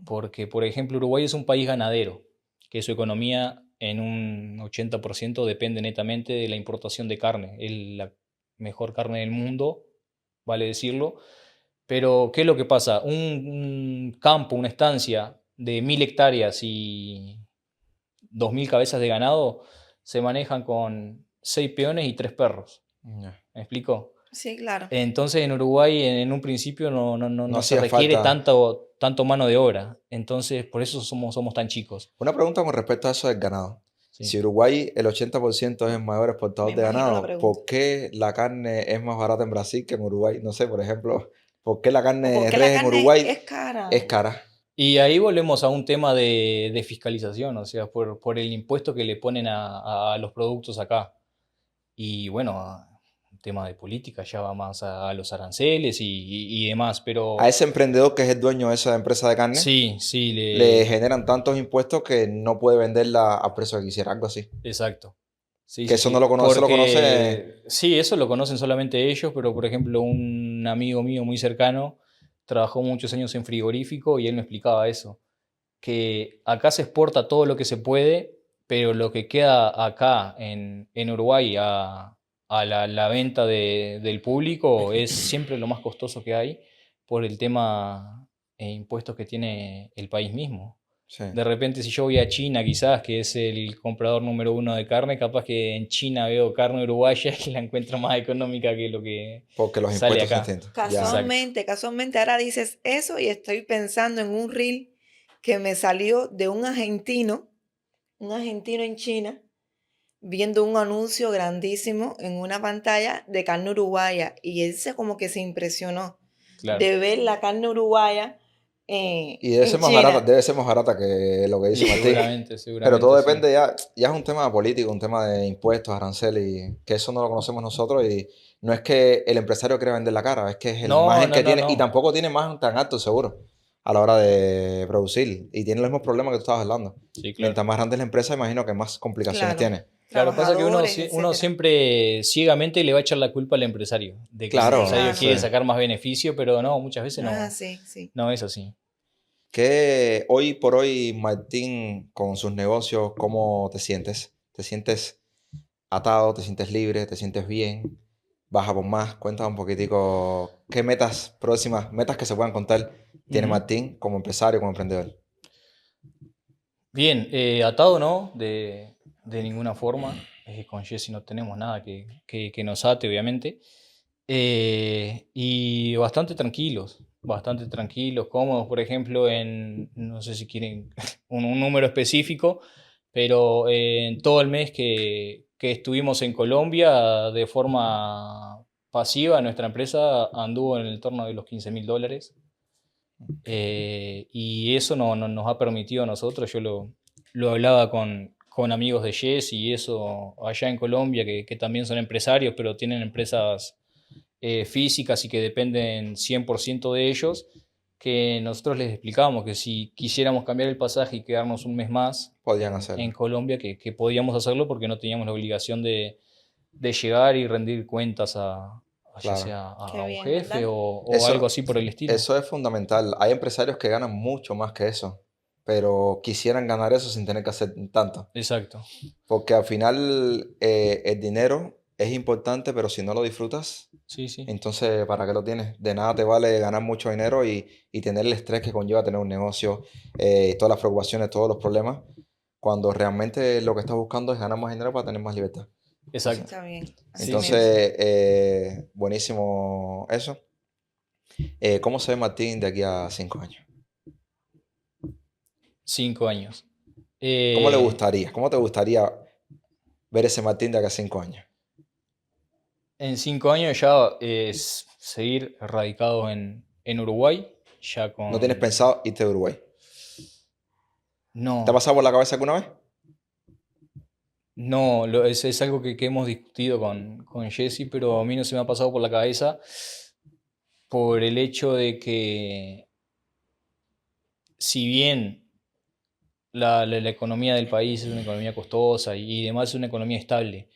A: Porque, por ejemplo, Uruguay es un país ganadero, que su economía en un 80% depende netamente de la importación de carne. Es la mejor carne del mundo, vale decirlo. Pero, ¿qué es lo que pasa? Un campo, una estancia de 1000 hectáreas y 2000 cabezas de ganado se manejan con 6 peones y 3 perros.
B: Ya.
A: ¿Me explico?
C: Sí, claro.
A: Entonces en Uruguay en un principio
B: No
A: no se
B: hacía
A: requiere
B: falta.
A: tanto mano de obra. Entonces por eso somos tan chicos.
B: Una pregunta con respecto a eso del ganado.
A: Sí.
B: Si Uruguay el 80% es el mayor
C: Me
B: exportador de
C: imagino la
B: ganado,
C: pregunta.
B: ¿por qué la carne es más barata en Brasil que en Uruguay? No sé, por ejemplo, ¿por qué la carne
C: ¿O por
B: de
C: qué la
B: res en
C: carne
B: Uruguay
C: es cara?
B: es cara?
A: Y ahí volvemos a un tema de fiscalización, o sea, por el impuesto que le ponen a los productos acá. Y bueno, un tema de política ya va más a los aranceles y demás,
B: A
A: pero
B: ese emprendedor que es el dueño de esa empresa de carne,
A: sí, sí,
B: le generan tantos impuestos que no puede venderla a precio que quisiera, algo así.
A: exacto. Sí,
B: Que
A: sí,
B: eso no lo
A: sí.
B: conoce, eso lo conoce.
A: Porque sí, eso lo conocen solamente ellos, pero por ejemplo, un amigo mío muy cercano trabajó muchos años en frigorífico y él me explicaba eso, que acá se exporta todo lo que se puede, pero lo que queda acá en Uruguay a la venta del público es siempre lo más costoso que hay por el tema e impuestos que tiene el país mismo.
B: Sí.
A: De repente, si yo voy a China, quizás, que es el comprador número uno de carne, capaz que en China veo carne uruguaya y la encuentro más económica que lo que
B: Porque los
A: sale
B: impuestos son
A: acá.
B: distintos. Ya.
A: Exacto.
C: Casualmente ahora dices eso y estoy pensando en un reel que me salió de un argentino en China, viendo un anuncio grandísimo en una pantalla de carne uruguaya y él se como que se impresionó
A: Claro.
C: de ver la carne uruguaya
B: Y
C: en China.
B: debe ser más barata que lo que
A: Y
B: dice Martín.
A: seguramente,
B: Pero todo
A: seguramente sí.
B: depende ya es un tema político, un tema de impuestos, aranceles, y que eso no lo conocemos nosotros. Y no es que el empresario quiera vender la cara, es que es el
A: No,
B: margen
A: no,
B: que
A: no,
B: tiene, y
A: no.
B: tampoco tiene margen tan alto, seguro, a la hora de producir. Y tiene los mismos problemas que tú estabas hablando.
A: Sí, claro.
B: Mientras más grande es la empresa, imagino que más complicaciones
C: Claro,
B: tiene.
A: Claro, pasa que uno,
C: trabajadores,
A: uno
C: etcétera.
A: siempre ciegamente le va a echar la culpa al empresario, de que el
C: Sí,
B: Claro,
A: empresario
C: claro.
B: sí.
A: quiere sacar más beneficio, pero no, muchas veces
C: No es
A: no,
C: así, sí.
A: no es así.
B: Que hoy por hoy, Martín, con sus negocios, ¿cómo te sientes? ¿Te sientes atado, te sientes libre, te sientes bien? ¿Vas a por más? Cuéntame un poquitico qué metas próximas, metas que se puedan contar, tiene
A: Ujú.
B: Martín como empresario, como emprendedor.
A: Bien, atado no, de ninguna forma. Con Jesse no tenemos nada que nos ate, obviamente. Y bastante tranquilos, cómodos, por ejemplo, no sé si quieren un número específico, pero en todo el mes que estuvimos en Colombia, de forma pasiva, nuestra empresa anduvo en el torno de los $15.000. Y eso nos ha permitido a nosotros, yo lo hablaba con amigos de Jess y eso allá en Colombia, que también son empresarios, pero tienen empresas físicas y que dependen 100% de ellos, que nosotros les explicábamos que si quisiéramos cambiar el pasaje y quedarnos un mes más
B: Podrían
A: en
B: hacerlo.
A: Colombia, que podíamos hacerlo porque no teníamos la obligación de llegar y rendir cuentas ya
B: Claro.
A: sea a
C: Qué
A: un
C: bien,
A: jefe
C: ¿verdad?
A: o
B: Eso,
A: algo así por el estilo.
B: eso es fundamental. Hay empresarios que ganan mucho más que eso, pero quisieran ganar eso sin tener que hacer tanto.
A: Exacto.
B: Porque al final el dinero es importante, pero si no lo disfrutas,
A: Sí, sí.
B: entonces ¿para qué lo tienes? De nada te vale ganar mucho dinero y tener el estrés que conlleva tener un negocio, todas las preocupaciones, todos los problemas, cuando realmente lo que estás buscando es ganar más dinero para tener más libertad.
A: Exacto.
C: Está bien. Así
A: Sí, sí,
C: mismo.
A: sí.
B: Entonces, buenísimo eso. ¿Cómo se ve Martín de aquí a 5 años?
A: 5 años.
B: ¿Cómo le
A: Eh,
B: gustaría? ¿Cómo te gustaría ver ese Martín de aquí a 5 años?
A: en 5 años ya es seguir radicado en Uruguay, ya
B: ¿No tienes
A: con...
B: pensado irte de Uruguay? ¿Te ha
A: No,
B: pasado por la cabeza alguna vez?
A: no, es algo que hemos discutido con Jesse, pero a mí no se me ha pasado por la cabeza por el hecho de que si bien la economía del país es una economía costosa y demás es una economía estable,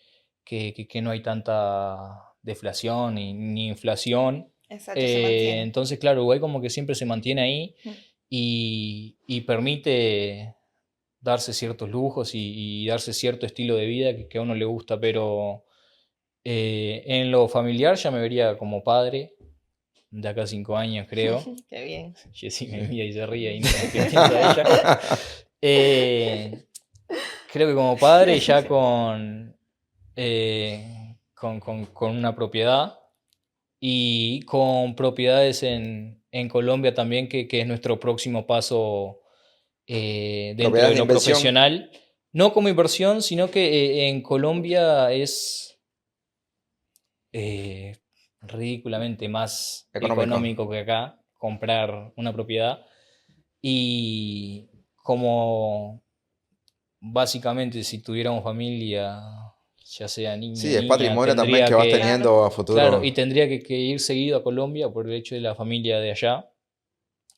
A: que no hay tanta deflación ni inflación.
C: Exacto, se mantiene.
A: Entonces, claro, Uruguay como que siempre se mantiene ahí
C: Mm.
A: y permite darse ciertos lujos y darse cierto estilo de vida que a uno le gusta, pero en lo familiar ya me vería como padre de acá a 5 años, creo.
C: Qué bien.
A: Jessy me mira y se ríe y no sé qué piensa ella. Eh, Creo que como padre ya con una propiedad y con propiedades en Colombia también, que es nuestro próximo paso dentro
B: Propiedades
A: de
B: de
A: lo
B: inversión.
A: profesional. No como inversión, sino que en Colombia es eh, ridículamente más
B: Económico.
A: económico que acá comprar una propiedad. Y como básicamente si tuviéramos familia, ya sea niño o
B: Sí, es
A: niña,
B: patrimonio también que
A: tendría
B: vas
A: que,
C: Claro.
B: teniendo a
A: claro,
B: futuro.
A: y tendría que ir seguido a Colombia por el hecho de la familia de allá,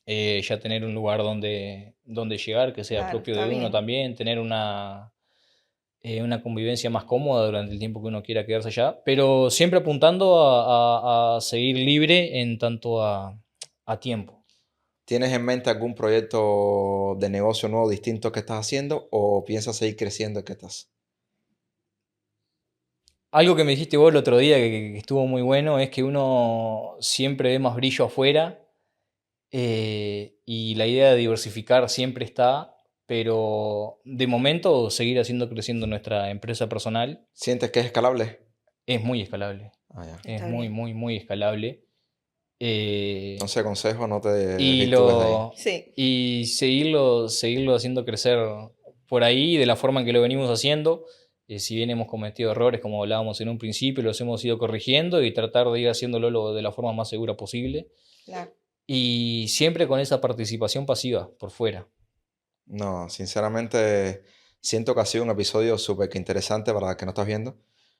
A: ya tener un lugar donde llegar, que sea
C: Claro,
A: propio
C: está
A: de uno
C: bien.
A: también, tener una convivencia más cómoda durante el tiempo que uno quiera quedarse allá, pero siempre apuntando a seguir libre en tanto a tiempo.
B: ¿Tienes en mente algún proyecto de negocio nuevo distinto que estás haciendo o piensas seguir creciendo en que estás?
A: Algo que me dijiste vos el otro día que estuvo muy bueno es que uno siempre ve más brillo afuera, y la idea de diversificar siempre está, pero de momento seguir haciendo creciendo nuestra empresa personal
B: ¿Sientes que es escalable?
A: es muy escalable,
B: Ah, ya.
A: es
C: Está
A: muy,
C: bien.
A: muy, muy escalable. Eh,
B: Entonces, consejo, no te
A: y,
B: desvirtúes de ahí.
A: lo,
C: Sí.
A: y seguirlo haciendo crecer por ahí de la forma en que lo venimos haciendo. Si bien hemos cometido errores, como hablábamos en un principio, los hemos ido corrigiendo y tratar de ir haciéndolo de la forma más segura posible.
C: Claro.
A: Y siempre con esa participación pasiva por fuera.
B: No, sinceramente, siento que ha sido un episodio súper que interesante para el que no estás viendo,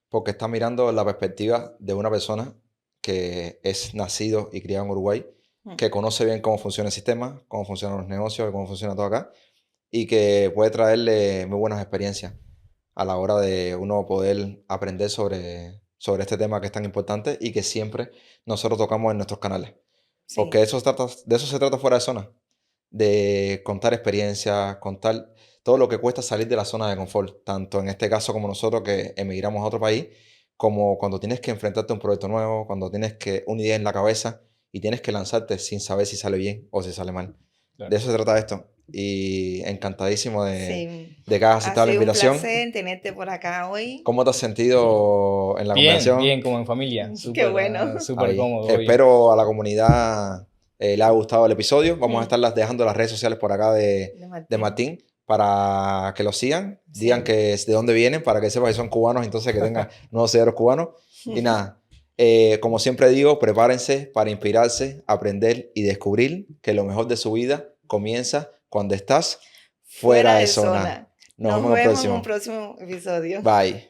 B: porque estás mirando la perspectiva de una persona que es nacido y criado en Uruguay,
C: Mm.
B: que conoce bien cómo funciona el sistema, cómo funcionan los negocios, cómo funciona todo acá, y que puede traerle muy buenas experiencias a la hora de uno poder aprender sobre este tema que es tan importante y que siempre nosotros tocamos en nuestros canales. Porque
C: Sí.
B: de eso se trata fuera de zona, de contar experiencias, contar todo lo que cuesta salir de la zona de confort, tanto en este caso como nosotros que emigramos a otro país, como cuando tienes que enfrentarte a un proyecto nuevo, cuando tienes que una idea en la cabeza y tienes que lanzarte sin saber si sale bien o si sale mal. De
A: Claro.
B: eso se trata esto. Y encantadísimo
C: Sí.
B: de que hayas
C: Ha
B: aceptado la
C: sido un
B: invitación.
C: placer tenerte por acá hoy.
B: ¿Cómo te has sentido en la
A: Bien,
B: conversación?
A: bien, como en familia.
C: Qué
A: Súper,
C: bueno.
A: súper
B: Ahí.
A: cómodo, obvio.
B: Espero a la comunidad le haya gustado el episodio. Vamos a
C: Mm.
B: estarlas dejando las redes sociales por acá
C: De
B: de
C: Martín.
B: Martín para que lo sigan. Digan
C: Sí.
B: que es de dónde vienen para que sepan que son cubanos, entonces que tengan nuevos seguidores cubanos. Y nada, como siempre digo, prepárense para inspirarse, aprender y descubrir que lo mejor de su vida comienza cuando estás fuera de zona. Nos vemos en el
C: Vemos en un
B: próximo.
C: próximo episodio.
B: Bye.